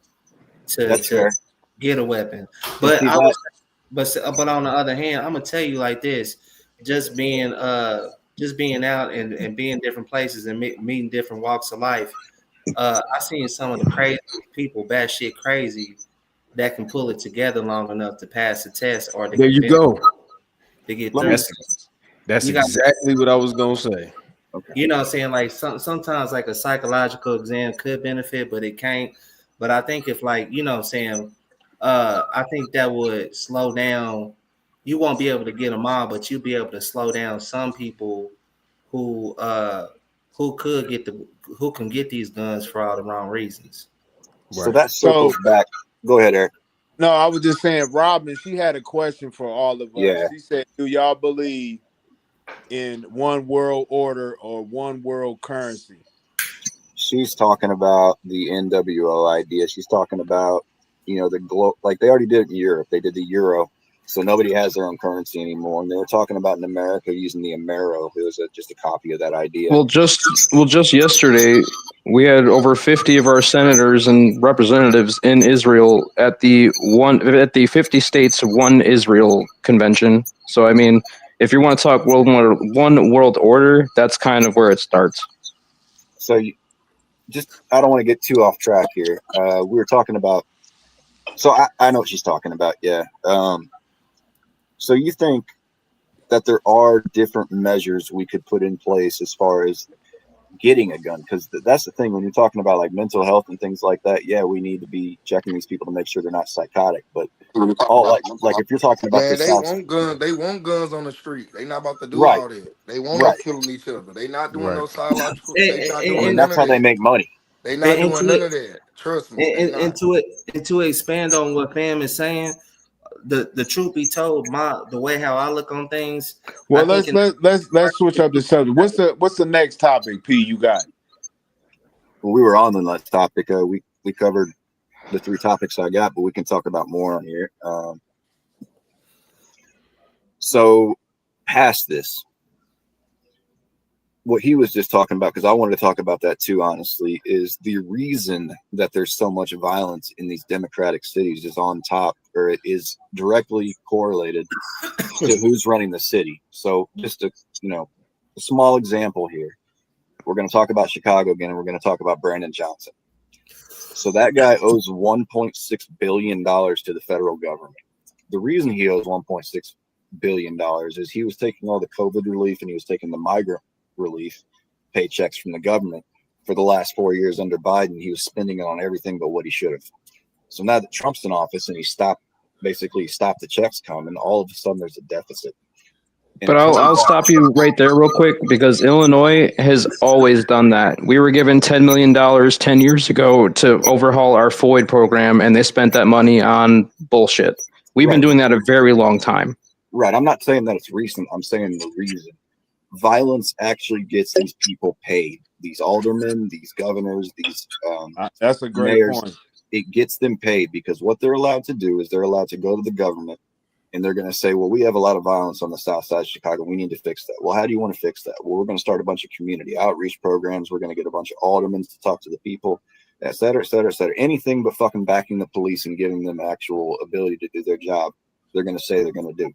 That's to fair. get a weapon? And But see I that. was but on the other hand, I'm gonna tell you like this: just being just being out and being different places and meeting different walks of life. I seen some of the craziest people, batshit crazy, that can pull it together long enough to pass the test or to There you go. get Let through. me. That's You got, exactly what I was gonna say. Okay. you know what I'm saying? Like sometimes like a psychological exam could benefit, but it can't. But I think if like, you know what I'm saying, I think that would slow down. You won't be able to get them all, but you'll be able to slow down some people who uh who could get the who can get these guns for all the wrong reasons. So Right. that So circles back. Go ahead, Eric. no, I was just saying, Robin, she had a question for all of us. Yeah. She said, "Do y'all believe in one world order or one world currency?" She's talking about the NWO idea. She's talking about, the like they already did it in Europe. They did the euro, so nobody has their own currency anymore. And they were talking about in America using the Amero. It was just a copy of that idea. Well, just yesterday, we had over 50 of our senators and representatives in Israel at the 50 states one Israel convention. So I mean, if you want to talk one world order, that's kind of where it starts. So I don't want to get too off track here. We were talking about. So I know what she's talking about. Yeah. So you think that there are different measures we could put in place as far as getting a gun, because that's the thing when you're talking about like mental health and things like that. Yeah, we need to be checking these people to make sure they're not psychotic, but all like if you're talking about man, this they south. want guns. They want guns on the street. They not about to do Right, all that. They want us right, killing each other. They not doing Right. no psychological. And, They not and, and doing and, none that's of how they that. make money. They not and doing to none of that. Trust me, they and not. to it and to expand on what Pam is saying, the truth be told, the way how I look on things, I Well, think let's switch up the subject. What's the next topic, P? You got? Well, we were on the last topic. We covered the three topics I got, but we can talk about more on here. So past this, what he was just talking about, because I wanted to talk about that too, honestly, is the reason that there's so much violence in these democratic cities is on top, or it is directly correlated to who's running the city. So just a small example here. We're going to talk about Chicago again, and we're going to talk about Brandon Johnson. So that guy owes $1.6 billion to the federal government. The reason he owes $1.6 billion is he was taking all the COVID relief and he was taking the migrant relief paychecks from the government for the last 4 years under Biden. He was spending it on everything but what he should have. So now that Trump's in office and he stopped the checks coming, all of a sudden there's a deficit. And But I'll stop you right there real quick because Illinois has always done that. We were given $10 million 10 years ago to overhaul our FOID program, and they spent that money on bullshit. We've been doing that a very long time. Right. I'm not saying that it's recent. I'm saying the reason. Violence actually gets these people paid. These aldermen, these governors, these That's a great mayors. point. It gets them paid because what they're allowed to do is they're allowed to go to the government and they're going to say, well, we have a lot of violence on the south side of Chicago. We need to fix that. Well, how do you want to fix that? Well, we're going to start a bunch of community outreach programs. We're going to get a bunch of aldermen to talk to the people, et cetera, et cetera, et cetera. Anything but fucking backing the police and giving them actual ability to do their job, they're going to say they're going to do.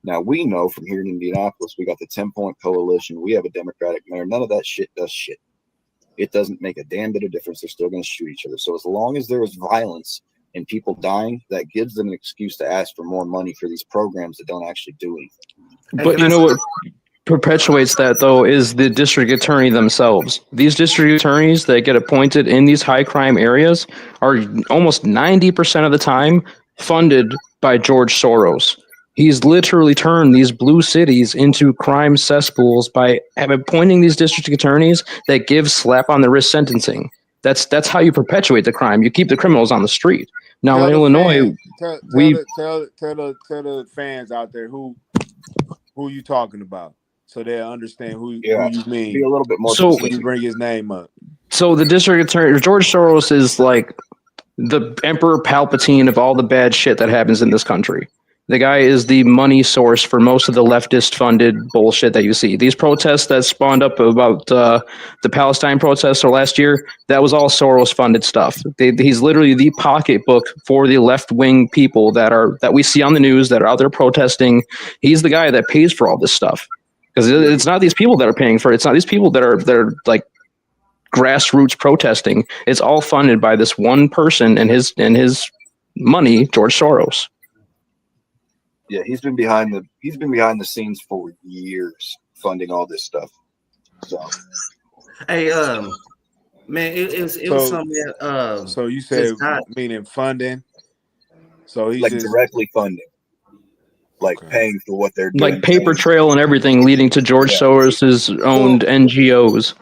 Now, we know from here in Indianapolis, we got the 10-point coalition. We have a Democratic mayor. None of that shit does shit. It doesn't make a damn bit of difference. They're still going to shoot each other. So as long as there is violence and people dying, that gives them an excuse to ask for more money for these programs that don't actually do anything. But you know what perpetuates that, though, is the district attorney themselves. These district attorneys that get appointed in these high crime areas are almost 90% of the time funded by George Soros. He's literally turned these blue cities into crime cesspools by appointing these district attorneys that give slap on the wrist sentencing. That's how you perpetuate the crime. You keep the criminals on the street. Now Tell in the Illinois, fans, we tell the fans out there who you talking about, so they understand who you Be mean. a little bit more So- When specific. you bring his name up. so the district attorney George Soros is like the Emperor Palpatine of all the bad shit that happens in this country. The guy is the money source for most of the leftist funded bullshit that you see. These protests that spawned up about the Palestine protests or last year, that was all Soros funded stuff. He's literally the pocketbook for the left wing people that we see on the news that are out there protesting. He's the guy that pays for all this stuff. Because it's not these people that are paying for it. It's not these people that are like grassroots protesting. It's all funded by this one person and his money, George Soros. Yeah, he's been behind the scenes for years funding all this stuff. So Hey, man, it was something that So you said not, meaning funding. So he's like just directly funding, like Okay. paying for what they're doing. Like paper trail and everything leading to George Soros's owned NGOs.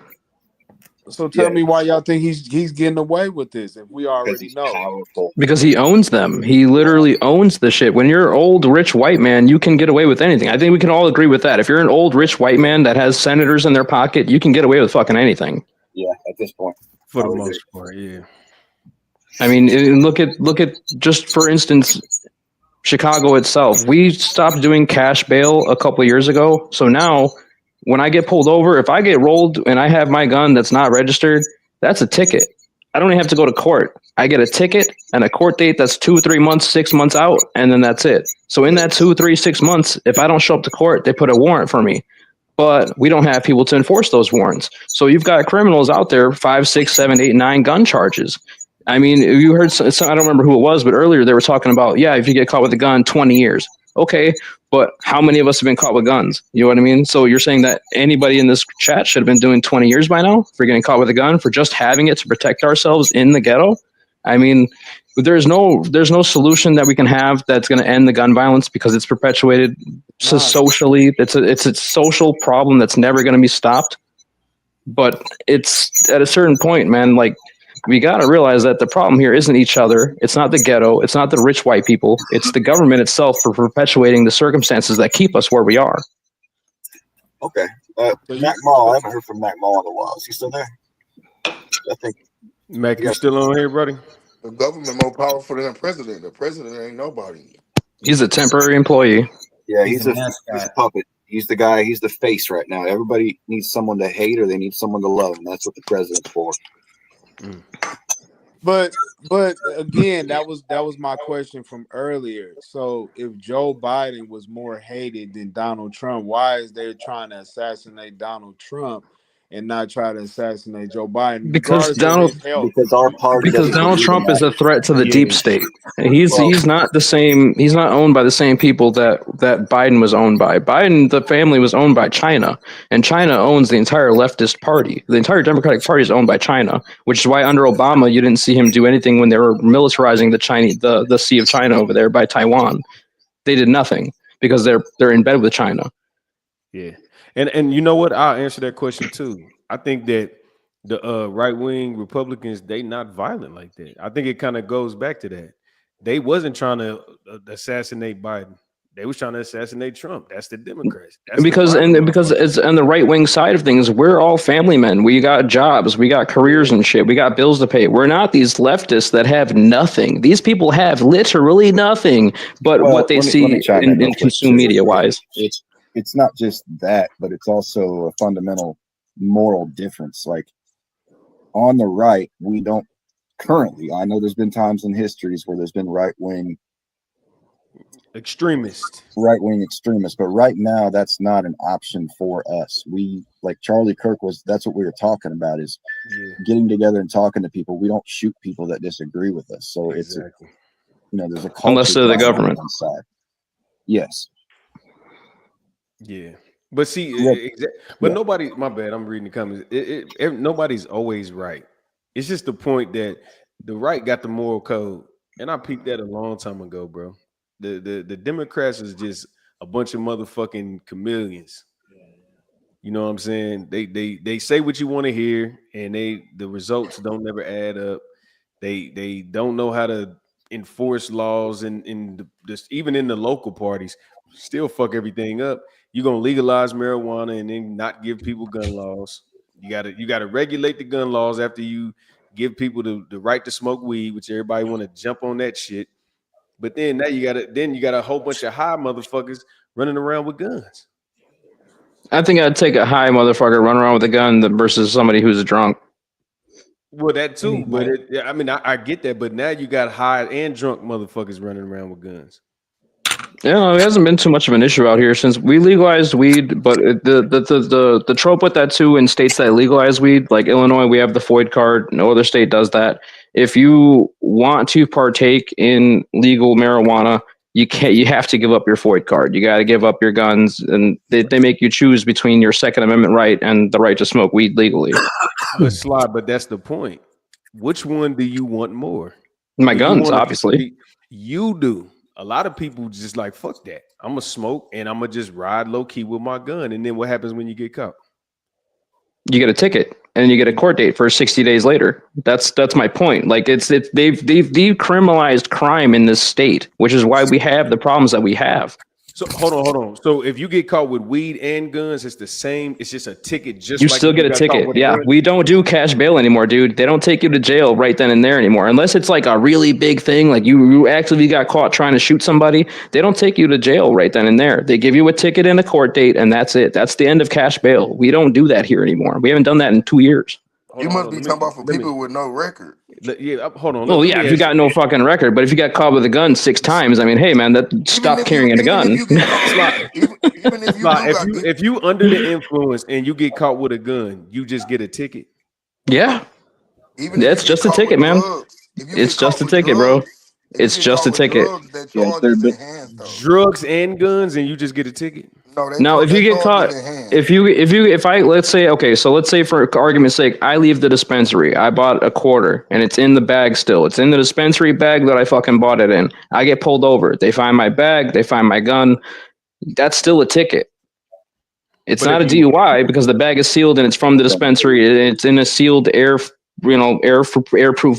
So tell me why y'all think he's getting away with this if we already know. Powerful. Because he owns them. He literally owns the shit. When you're an old, rich white man, you can get away with anything. I think we can all agree with that. If you're an old, rich white man that has senators in their pocket, you can get away with fucking anything. Yeah, at this point. For the most part, yeah. I mean, look at just for instance, Chicago itself. We stopped doing cash bail a couple of years ago. So now when I get pulled over, if I get rolled and I have my gun that's not registered, that's a ticket. I don't even have to go to court. I get a ticket and a court date that's 2, 3 months, 6 months out, and then that's it. So in that 2, 3, 6 months, if I don't show up to court, they put a warrant for me. But we don't have people to enforce those warrants. So you've got criminals out there, 5, 6, 7, 8, 9 gun charges. I mean, you heard, I don't remember who it was, but earlier they were talking about, yeah, if you get caught with a gun, 20 years. Okay, but how many of us have been caught with guns? You know what I mean? So you're saying that anybody in this chat should have been doing 20 years by now for getting caught with a gun, for just having it to protect ourselves in the ghetto? I mean, there's no solution that we can have that's going to end the gun violence because it's perpetuated socially. It's a social problem that's never going to be stopped. But it's at a certain point, man, like, we got to realize that the problem here isn't each other. It's not the ghetto. It's not the rich white people. It's the government itself for perpetuating the circumstances that keep us where we are. Okay. Mac Mall, I haven't heard from Mac Mall in a while. Is he still there? I think. Mac, you still on here, buddy? The government more powerful than the president. The president ain't nobody. He's a temporary employee. Yeah, he's a puppet. He's the guy. He's the face right now. Everybody needs someone to hate or they need someone to love, and that's what the president's for. But again, that was my question from earlier. So if Joe Biden was more hated than Donald Trump, why is they trying to assassinate Donald Trump and not try to assassinate Joe Biden? Because Donald Trump is a threat to the deep state. He's not the same. He's not owned by the same people that Biden was owned by. Biden, the family was owned by China, and China owns the entire leftist party. The entire Democratic Party is owned by China, which is why under Obama you didn't see him do anything when they were militarizing the Sea of China over there by Taiwan. They did nothing because they're in bed with China. Yeah. And you know what? I'll answer that question too. I think that the right-wing Republicans, they not violent like that. I think it kind of goes back to that. They wasn't trying to assassinate Biden. They was trying to assassinate Trump. That's the Democrats. Because it's on the right-wing side of things, we're all family men. We got jobs, we got careers and shit. We got bills to pay. We're not these leftists that have nothing. These people have literally nothing but what they see in consume media-wise. It's not just that, but it's also a fundamental moral difference. Like on the right, we don't currently, I know there's been times in histories where there's been right-wing Extremist. right-wing extremists. But right now, that's not an option for us. We, like Charlie Kirk was, that's what we were talking about, is Yeah, getting together and talking to people. We don't shoot people that disagree with us. So it's, exactly. there's a Unless culture they're the going on government. inside. Yes. Yeah, but see, Yeah. but Yeah. nobody. My bad. I'm reading the comments. Nobody's always right. It's just the point that the right got the moral code, and I peeped that a long time ago, bro. The Democrats is just a bunch of motherfucking chameleons. You know what I'm saying? They say what you want to hear, and the results don't never add up. They don't know how to enforce laws this even in the local parties. Still fuck everything up. You're gonna legalize marijuana and then not give people gun laws. You gotta regulate the gun laws after you give people the right to smoke weed, which everybody want to jump on that shit. But then now you got a whole bunch of high motherfuckers running around with guns. I think I'd take a high motherfucker run around with a gun versus somebody who's drunk. Well, that too, but I mean, I get that, but now you got high and drunk motherfuckers running around with guns. Yeah, it hasn't been too much of an issue out here since we legalized weed. But the trope with that too in states that legalize weed, like Illinois, we have the FOID card. No other state does that. If you want to partake in legal marijuana, you can't. You have to give up your FOID card. You got to give up your guns, and they make you choose between your Second Amendment right and the right to smoke weed legally. But that's the point. Which one do you want more? My Do you guns, want obviously. You do. A lot of people just like fuck that. I'm gonna smoke and I'm gonna just ride low key with my gun. And then what happens when you get caught? You get a ticket and you get a court date for 60 days later. That's my point. Like they've decriminalized crime in this state, which is why we have the problems that we have. So hold on. So if you get caught with weed and guns, it's the same. It's just a ticket. Just You like still if get a got caught ticket. with a Yeah, gun? we don't do cash bail anymore, dude. They don't take you to jail right then and there anymore, unless it's like a really big thing, like you actively got caught trying to shoot somebody. They don't take you to jail right then and there. They give you a ticket and a court date, and that's it. That's the end of cash bail. We don't do that here anymore. We haven't done that in 2 years. You must be talking about for people with no record. Hold on. Well, yeah, if you got no fucking record, but if you got caught with a gun 6 times, I mean, hey, man, stop carrying a gun. If you under the influence and you get caught with a gun, you just get a ticket. Yeah, it's just a ticket, man. It's just a ticket, bro. It's just a ticket. Drugs and guns, and you just get a ticket. Now, if you get caught, let's say, okay, so let's say for argument's sake, I leave the dispensary. I bought a quarter and it's in the bag still. It's in the dispensary bag that I fucking bought it in. I get pulled over. They find my bag. They find my gun. That's still a ticket. It's not a DUI because the bag is sealed and it's from the dispensary. It's in a sealed airproof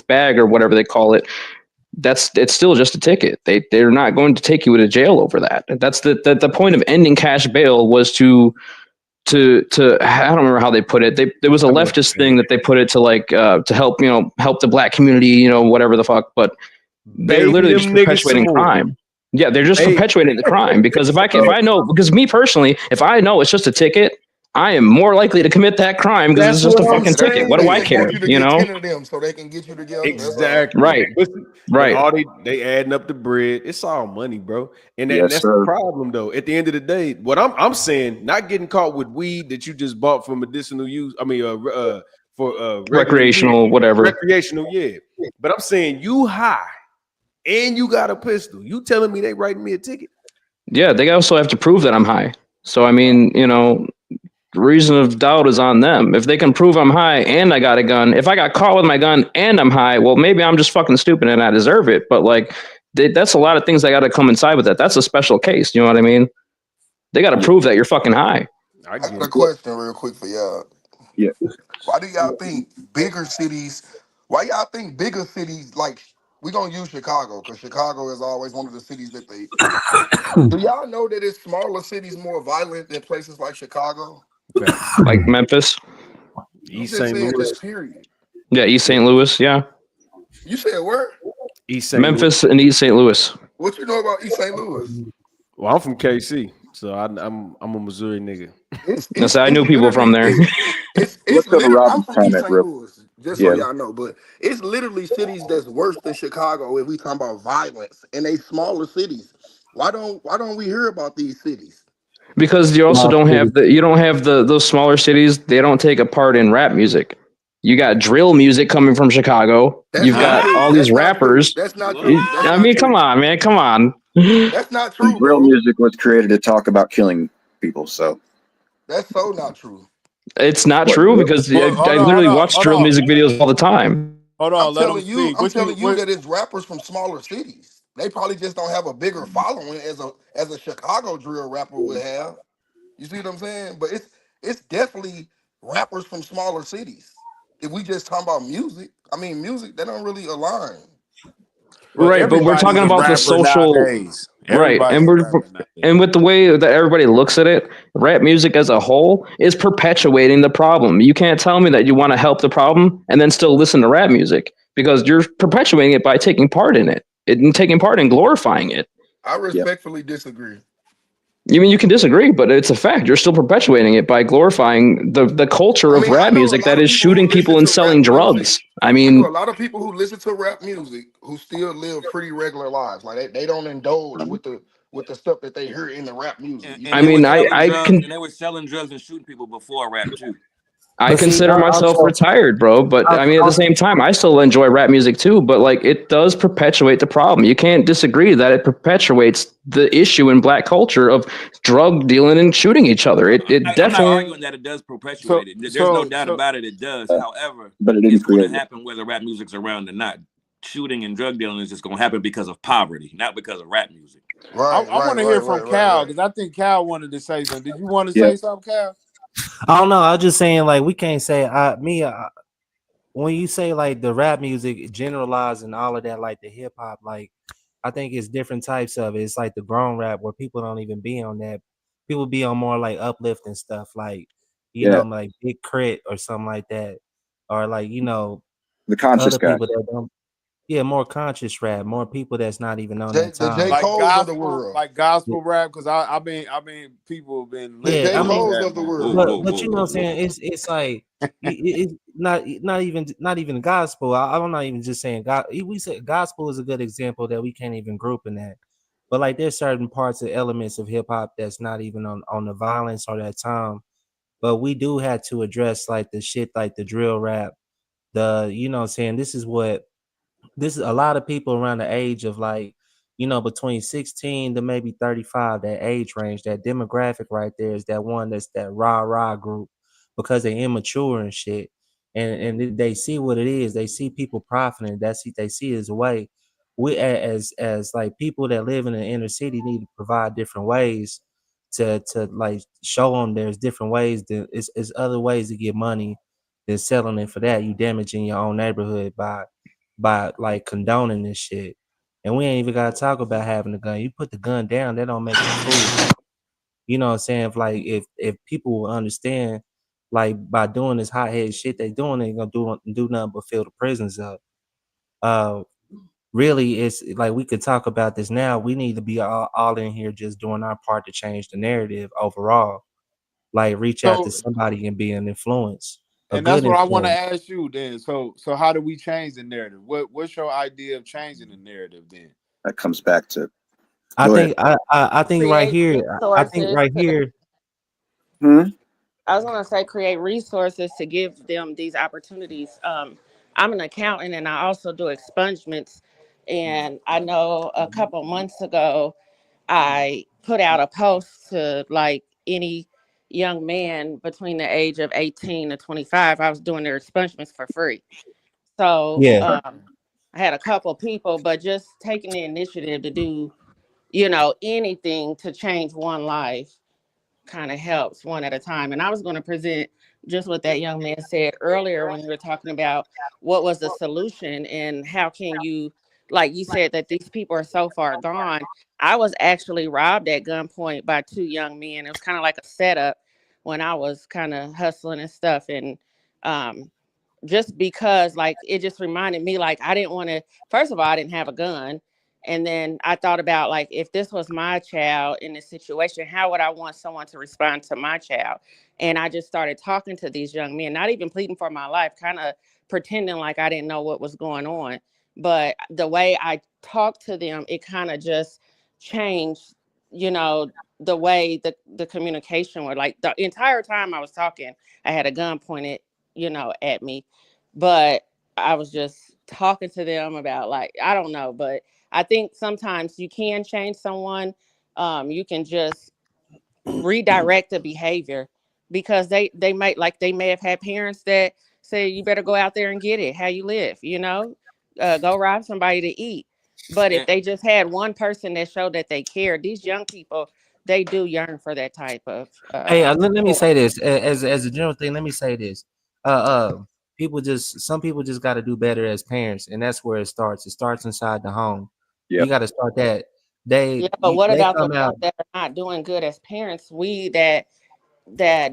bag or whatever they call it. It's still just a ticket. They're not going to take you to jail over that. That's the point of ending cash bail was to I don't remember how they put it. There was a leftist thing that they put it to like to help the black community, whatever the fuck. But they're literally just perpetuating crime. Yeah, they're just perpetuating the crime because because me personally, if I know it's just a ticket, I am more likely to commit that crime because it's just a fucking ticket. What do I care? So they can get you together. Exactly. Right. They adding up the bread. It's all money, bro. And that's the problem, though. At the end of the day, what I'm saying, not getting caught with weed that you just bought for medicinal use. I mean, for recreational, whatever. Recreational, yeah. But I'm saying you high and you got a pistol. You telling me they writing me a ticket? Yeah, they also have to prove that I'm high. So I mean, reason of doubt is on them. If they can prove I'm high and I got a gun, if I got caught with my gun and I'm high, well, maybe I'm just fucking stupid and I deserve it. But like, that's a lot of things that got to come inside with that. That's a special case. You know what I mean? They got to prove that you're fucking high. I got a question real quick for y'all. Yeah. Why do y'all think bigger cities? Like we're gonna use Chicago because Chicago is always one of the cities that they. Do y'all know that it's smaller cities more violent than places like Chicago? Like Memphis, East St. Louis. Period. Yeah, East St. Louis. Yeah. You said where? East St. Memphis and East St. Louis. What you know about East St. Louis? Well, I'm from KC, so I'm a Missouri nigga. I knew people from there. It's I'm from East St. Louis, just so y'all know. But it's literally cities that's worse than Chicago if we talking about violence, and they smaller cities. Why don't we hear about these cities? Because you also don't have those smaller cities. They don't take a part in rap music. You got drill music coming from Chicago. That's You've not got true. all these That's not true. rappers. That's not What? true. That's I not mean, come true. on, man, come on. That's not And true, drill bro. music was created to talk about killing people. So That's so not true. It's not what? true Drill? because Well, I literally watch drill music videos all the time. hold on. Let them speak. I'm What you telling you what? that it's rappers from smaller cities. They probably just don't have a bigger following as a Chicago drill rapper would have. You see what I'm saying? But it's definitely rappers from smaller cities. If we just talk about music, I mean music, they don't really align. Well, Right, but we're everybody's talking a about the rapper social. nowadays. Right, Everybody's a rapper nowadays. and with the way that everybody looks at it, rap music as a whole is perpetuating the problem. You can't tell me that you want to help the problem and then still listen to rap music because you're perpetuating it by taking part in it and taking part in glorifying it. I Yeah. respectfully disagree. You mean you can disagree, but it's a fact. You're still perpetuating it by glorifying the culture I of mean, I rap know a music that lot of is people who shooting listen people and to rap selling music. drugs. I I know mean, a lot of people who listen to rap music who still live pretty regular lives. Like they don't indulge with the stuff that they hear in the rap music. And, You and I they feel were me? mean, selling I drugs, can and they were selling drugs and shooting people before rap too. I But see, consider myself also, retired, bro. But I mean, at the also, same time, I still enjoy rap music too. But like, it does perpetuate the problem. You can't disagree that it perpetuates the issue in black culture of drug dealing and shooting each other. It I'm not definitely arguing that it does perpetuate So it. There's no so doubt so about it. It does. Uh, However, but it it's didn't going to create it. happen whether rap music's around or not. Shooting and drug dealing is just going to happen because of poverty, not because of rap music. Right, I right, want to right, hear from right, right, Cal right. because I think Cal wanted to say something. Did you want to Yeah. say something, Cal? I don't know. I was just saying, like, we can't say when you say like the rap music generalized and all of that, like the hip hop, like I think it's different types of it. It's like the grown rap where people don't even be on that. People be on more like uplifting stuff, like Yeah. like Big Crit or something like that, or like The conscious other guy. people that don't. Yeah, more conscious rap, more people that's not even on J, that the J time. Cole's of the world. Like gospel rap, because I mean, people have been The listening Yeah, J I to mean, Cole's rap of the music. Whoa, world. whoa, but whoa, you know what whoa, I'm saying? whoa. It's like it's not even gospel. I'm not even just saying God. We said gospel is a good example that we can't even group in that. But like there's certain parts of elements of hip hop that's not even on the violence or that time. But we do have to address like the shit like the drill rap, the what I'm saying, this is a lot of people around the age of like, between 16 to maybe 35, that age range, that demographic right there is that one that's that rah group because they're immature and shit. And they see what it is. They see people profiting. That's what they see as a way. We as like people that live in the inner city need to provide different ways to like show them there's different ways it's other ways to get money than selling it for that. You damaging your own neighborhood by like condoning this shit. And we ain't even gotta talk about having a gun. You put the gun down, that don't make you fool. You know what I'm saying? If people will understand, like by doing this hot headed shit they doing, they ain't gonna do nothing but fill the prisons up. Uh Really it's like we could talk about this now. We need to be all in here just doing our part to change the narrative overall. Like reach out to So, somebody and be an influence, a and that's good what I want to influence. ask you then. So how do we change the narrative? What's your idea of changing the narrative then? That comes back to I go ahead. think I think right Create here, I think resources right to here. Hmm? I was gonna say create resources to give them these opportunities. I'm an accountant and I also do expungements. And I know a couple months ago I put out a post to like any young man between the age of 18 to 25. I was doing their expungements for free. So Yeah. I had a couple people, but just taking the initiative to do, anything to change one life kind of helps one at a time. And I was going to present just what that young man said earlier when you were talking about what was the solution and how can you, like you said, that these people are so far gone. I was actually robbed at gunpoint by two young men. It was kind of like a setup when I was kind of hustling and stuff. And um, just because like it just reminded me like I didn't want to, first of all I didn't have a gun, and then I thought about like if this was my child in this situation, how would I want someone to respond to my child? And I just started talking to these young men, not even pleading for my life, kind of pretending like I didn't know what was going on. But the way I talked to them, it kind of just change, you know, the way the communication were. Like the entire time I was talking, I had a gun pointed, you know, at me, but I was just talking to them about, like, I don't know, but I think sometimes you can change someone. You can just redirect the behavior, because they might, like, they may have had parents that say, you better go out there and get it how you live, you know, go rob somebody to eat. But if And, they just had one person that showed that they cared, these young people, they do yearn for that type of Hey, let me support. say this as a general thing. Let me say this. Uh, some people just got to do better as parents, and that's where it starts. It starts inside the home. You Yep. got to start that. Yeah, but what They about the come ones out. that are not doing good as parents? We that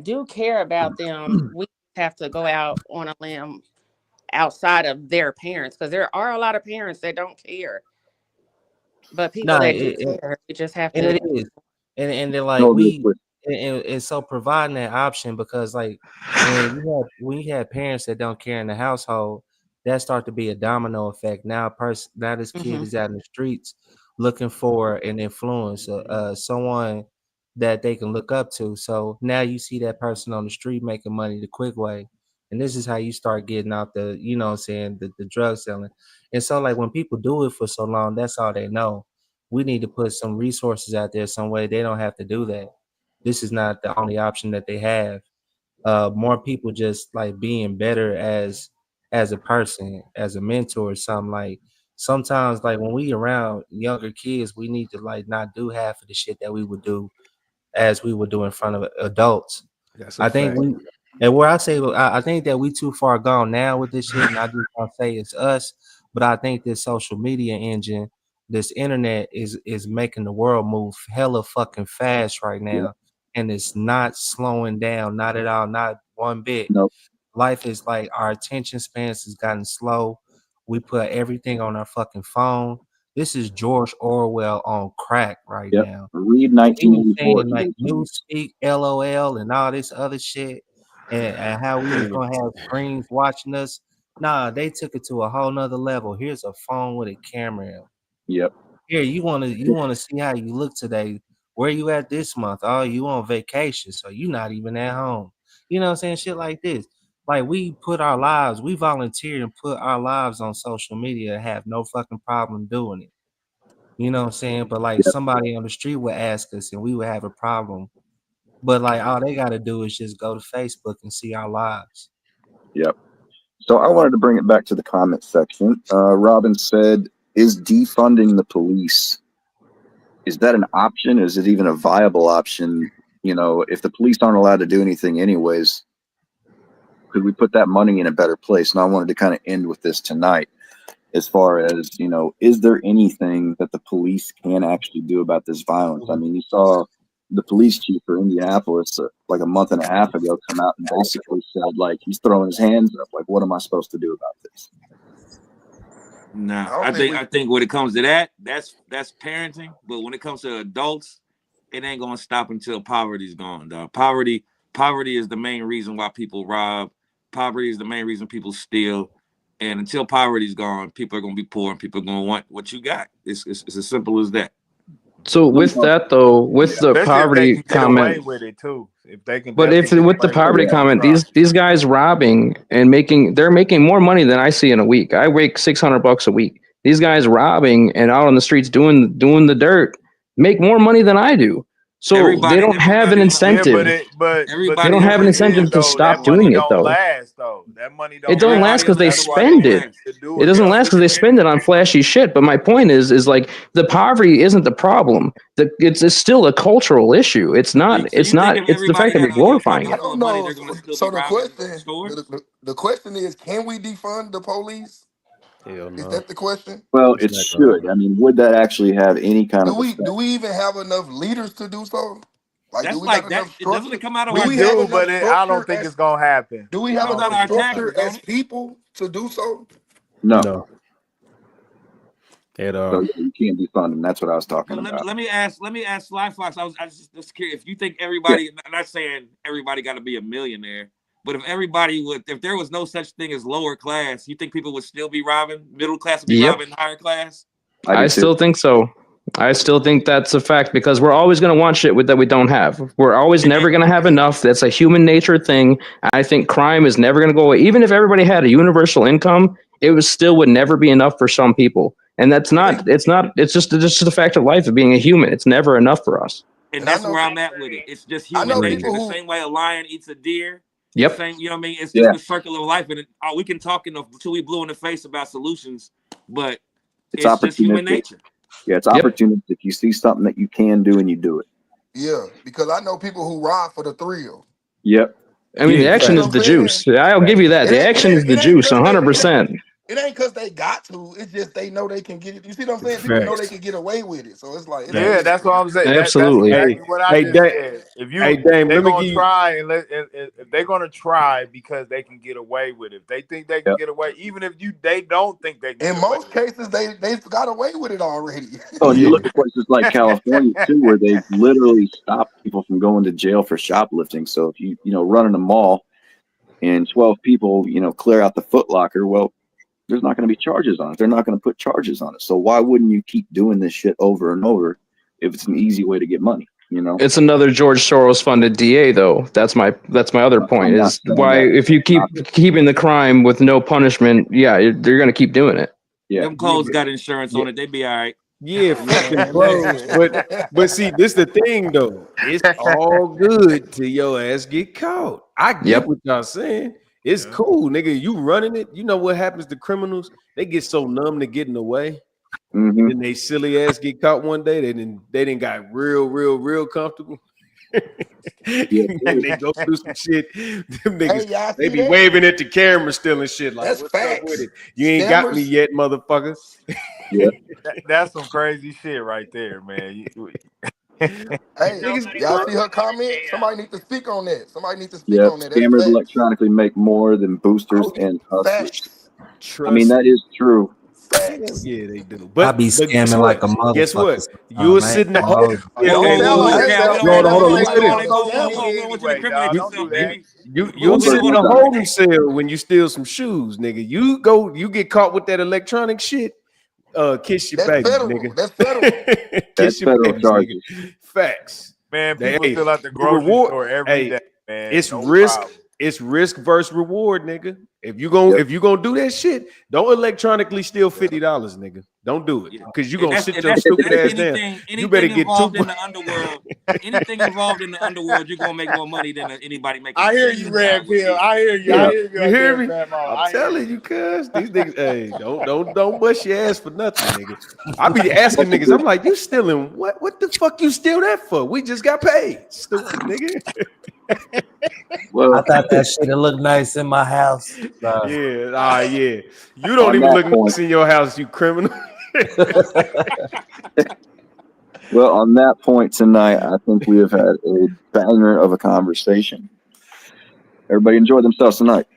do care about them, we have to go out on a limb outside of their parents, because there are a lot of parents that don't care, but people No, that do care, we just have and to. it is, and then like No, and so providing that option, because like when you have parents that don't care in the household, that start to be a domino effect. Now this kid Mhm. is out in the streets looking for an influence, someone that they can look up to. So now you see that person on the street making money the quick way, and this is how you start getting out the, you know what I'm saying, the drug selling. And so like when people do it for so long, that's all they know. We need to put some resources out there some way they don't have to do that. This is not the only option that they have. More people just like being better as a person, as a mentor or something. Like sometimes like when we around younger kids, we need to like not do half of the shit that we would do as we would do in front of adults. That's a I think fact. we, and where I say, I think that we too far gone now with this shit, and I just want to say it's us, but I think this social media engine, this internet is making the world move hella fucking fast right Yep. now, and it's not slowing down, not at all, not one bit. No. Life is like our attention spans has gotten slow. We put everything on our fucking phone. This is George Orwell on crack right Yep. now. Read And we was 1984 saying if you like get a chance. Newspeak, LOL, and all this other shit, and how we was gonna have screens watching us. Nah, they took it to a whole nother level. Here's a phone with a camera. Yep. Here, you wanna see how you look today. Where you at this month? Oh, you on vacation, so you not even at home. You know what I'm saying? Shit like this. Like we volunteer and put our lives on social media, have no fucking problem doing it. You know what I'm saying? But like Yep. somebody on the street would ask us and we would have a problem. But like all they gotta do is just go to Facebook and see our lives. Yep. So I wanted to bring it back to the comment section. Robin said, "Is defunding the police, is that an option? Is it even a viable option? You know, if the police aren't allowed to do anything anyways, could we put that money in a better place?" And I wanted to kind of end with this tonight, as far as, you know, is there anything that the police can actually do about this violence? I mean, you saw the police chief for Indianapolis like a month and a half ago come out and basically said, like, he's throwing his hands up, like, what am I supposed to do about this? nah, I don't think we. I think when it comes to that, that's parenting. But when it comes to adults, it ain't gonna stop until poverty's gone, dog. Poverty is the main reason why people rob. Poverty is the main reason people steal. And until poverty's gone, people are gonna be poor and people are gonna want what you got. It's as simple as that. So Let me with that though, with the Especially if they poverty can get away comment, with it too. If they can but if definitely get with the away with poverty it, Yeah. no comment, problem. these guys robbing and they're making more money than I see in a week. I make $600 a week. These guys robbing and out on the streets doing the dirt make more money than I do. So they don't have an Everybody in the Yeah, incentive. but the They everybody don't in the have an difference incentive is to though, understand. that stop money doing it don't though. last though. That money It don't don't last last. Everybody because they understand That's why why it they spend don't it. continue last. to do It it doesn't though. last because they spend it on flashy shit. But my point is like the poverty isn't the problem. It's still a cultural issue. It's So, not. so you think if It's the fact everybody that had we're all your glorifying I pockets it. full don't of money, know. they're gonna still be So the robbing question, stores? the question is, can we defund the police? Hell Is no. that the question? Well, It's it not gonna should. happen. I mean, would that actually have any kind Do of we effect? do we even have enough leaders to do so? Like, do That's we got like that. enough It doesn't structure? it come out of Do our We we have do, enough but I don't structure think it's as gonna happen. do we I have comes don't out of enough think our it's gonna structure taxes, happen. don't as it? people to do so? No. No, at So all. yeah, you can't defund them. That's what I was talking But about. let me ask Sly Fox. I was just curious if you think Yeah. everybody. I'm not saying everybody got to be a millionaire, but if there was no such thing as lower class, you think people would still be robbing? Middle class would be Yep, robbing higher class? I do I too. still think so. I still think that's a fact because we're always going to want shit that we don't have. We're always never going to have enough. That's a human nature thing. I think crime is never going to go away. Even if everybody had a universal income, it was still would never be enough for some people. And that's not. It's just the fact of life of being a human. It's never enough for us. And that's where I'm at with it. It's just I human know nature. people The who same way a lion eats a deer. Yep. The same, you know what I mean? It's Yeah. just the circle of life. And we can talk until we blue in the face about solutions, but it's just human opportunistic. nature. Yeah, it's Yep. opportunistic. You see something that you can do and you do it. Yeah, because I know people who ride for the thrill. Yep. I mean, Yeah, the action is the juice. I'll give you that. The action is the juice, 100%. It ain't because they got to. It's just they know they can get it. You see what I'm saying? People know they can get away with it. So it's like, Yeah, that's what I'm saying. Absolutely. That's exactly what I just said. If Dame, they're let me gonna give you. try and if they're gonna try because they can get away with it. If they think they can get away, even if they don't think they can. In most cases, they got away with it already. Oh, and you look at places like California too, where they literally stop people from going to jail for shoplifting. So if you run in a mall and 12 people clear out the Foot Locker, well, there's not going to be charges on it. They're not going to put charges on it. So why wouldn't you keep doing this shit over and over if it's an easy way to get money? It's another George Soros funded DA, though. That's my other point. Is why if you keep keeping the crime with no punishment, they're going to keep doing it. Yeah, them clothes got insurance on it. They be all right. Yeah, fucking close. But see, this the thing though. It's all good till your ass get caught. I get what y'all saying. It's cool, nigga. You running it. You know what happens to criminals? They get so numb to getting away. Mm-hmm. And then they silly ass get caught one day. They didn't got real comfortable. And they go through some shit. Them niggas, they be waving at the camera still and shit. Like, what's up with it? You ain't got me yet, motherfucker. Yeah. That's some crazy shit right there, man. Hey, y'all see her comment? Somebody need to speak on that. Yeah, on that. That's scammers facts. electronically make more than boosters and hustlers. I mean, that is true. Yeah, they do. But I be scamming like a motherfucker. Guess what? You were sitting there. Hold You sitting in a holding cell when you steal some shoes, nigga. You get caught with that electronic shit. Kiss your baby, nigga. That's federal. Kiss your baby, charges. nigga. Facts. Man, people still at the grocery store every day, man. It's risk. It's risk versus reward, nigga. If you gonna do that shit, don't electronically steal $50, nigga. Don't do it because you gonna sit your stupid ass down. You better get involved in the underworld. Anything involved in the underworld, you're gonna make more money than anybody making. I hear you, Red Pill. I hear you. Yeah. I hear you. You hear me? I'm telling you, cuz these niggas, hey, don't bust your ass for nothing, nigga. I be asking niggas, I'm like, you stealing what? What the fuck you steal that for? We just got paid, stupid nigga. Well, I thought that shit would look nice in my house. Yeah. You don't even look nice in your house, you criminal. Well, on that point tonight, I think we have had a banger of a conversation. Everybody enjoy themselves tonight.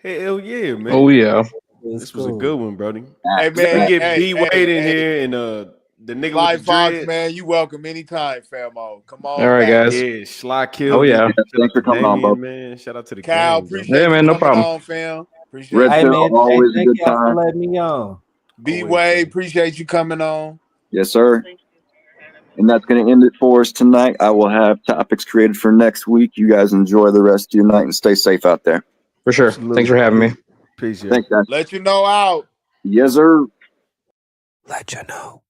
Hell yeah, man. Oh yeah. This was a good one, Brody. Hey, We man, get B Wade in here and the nigga Live with the Fox, dread. man, you welcome anytime, famo. Come on. All right, back. guys. Yeah, Sly Kill. Oh yeah. Thanks for coming on, bro. Man. Shout out to the Kyle, gang, bro. appreciate Yeah, man, you no coming problem. on, fam. Appreciate Red Hey Pill, man, always a thank good y'all for time. letting me on. B-Way, appreciate you coming on. Yes, sir. And that's going to end it for us tonight. I will have topics created for next week. You guys enjoy the rest of your night and stay safe out there. For sure. Absolutely. Thanks for having me. Peace, yeah. Thanks, guys. Let you know out. Yes, sir. Let you know.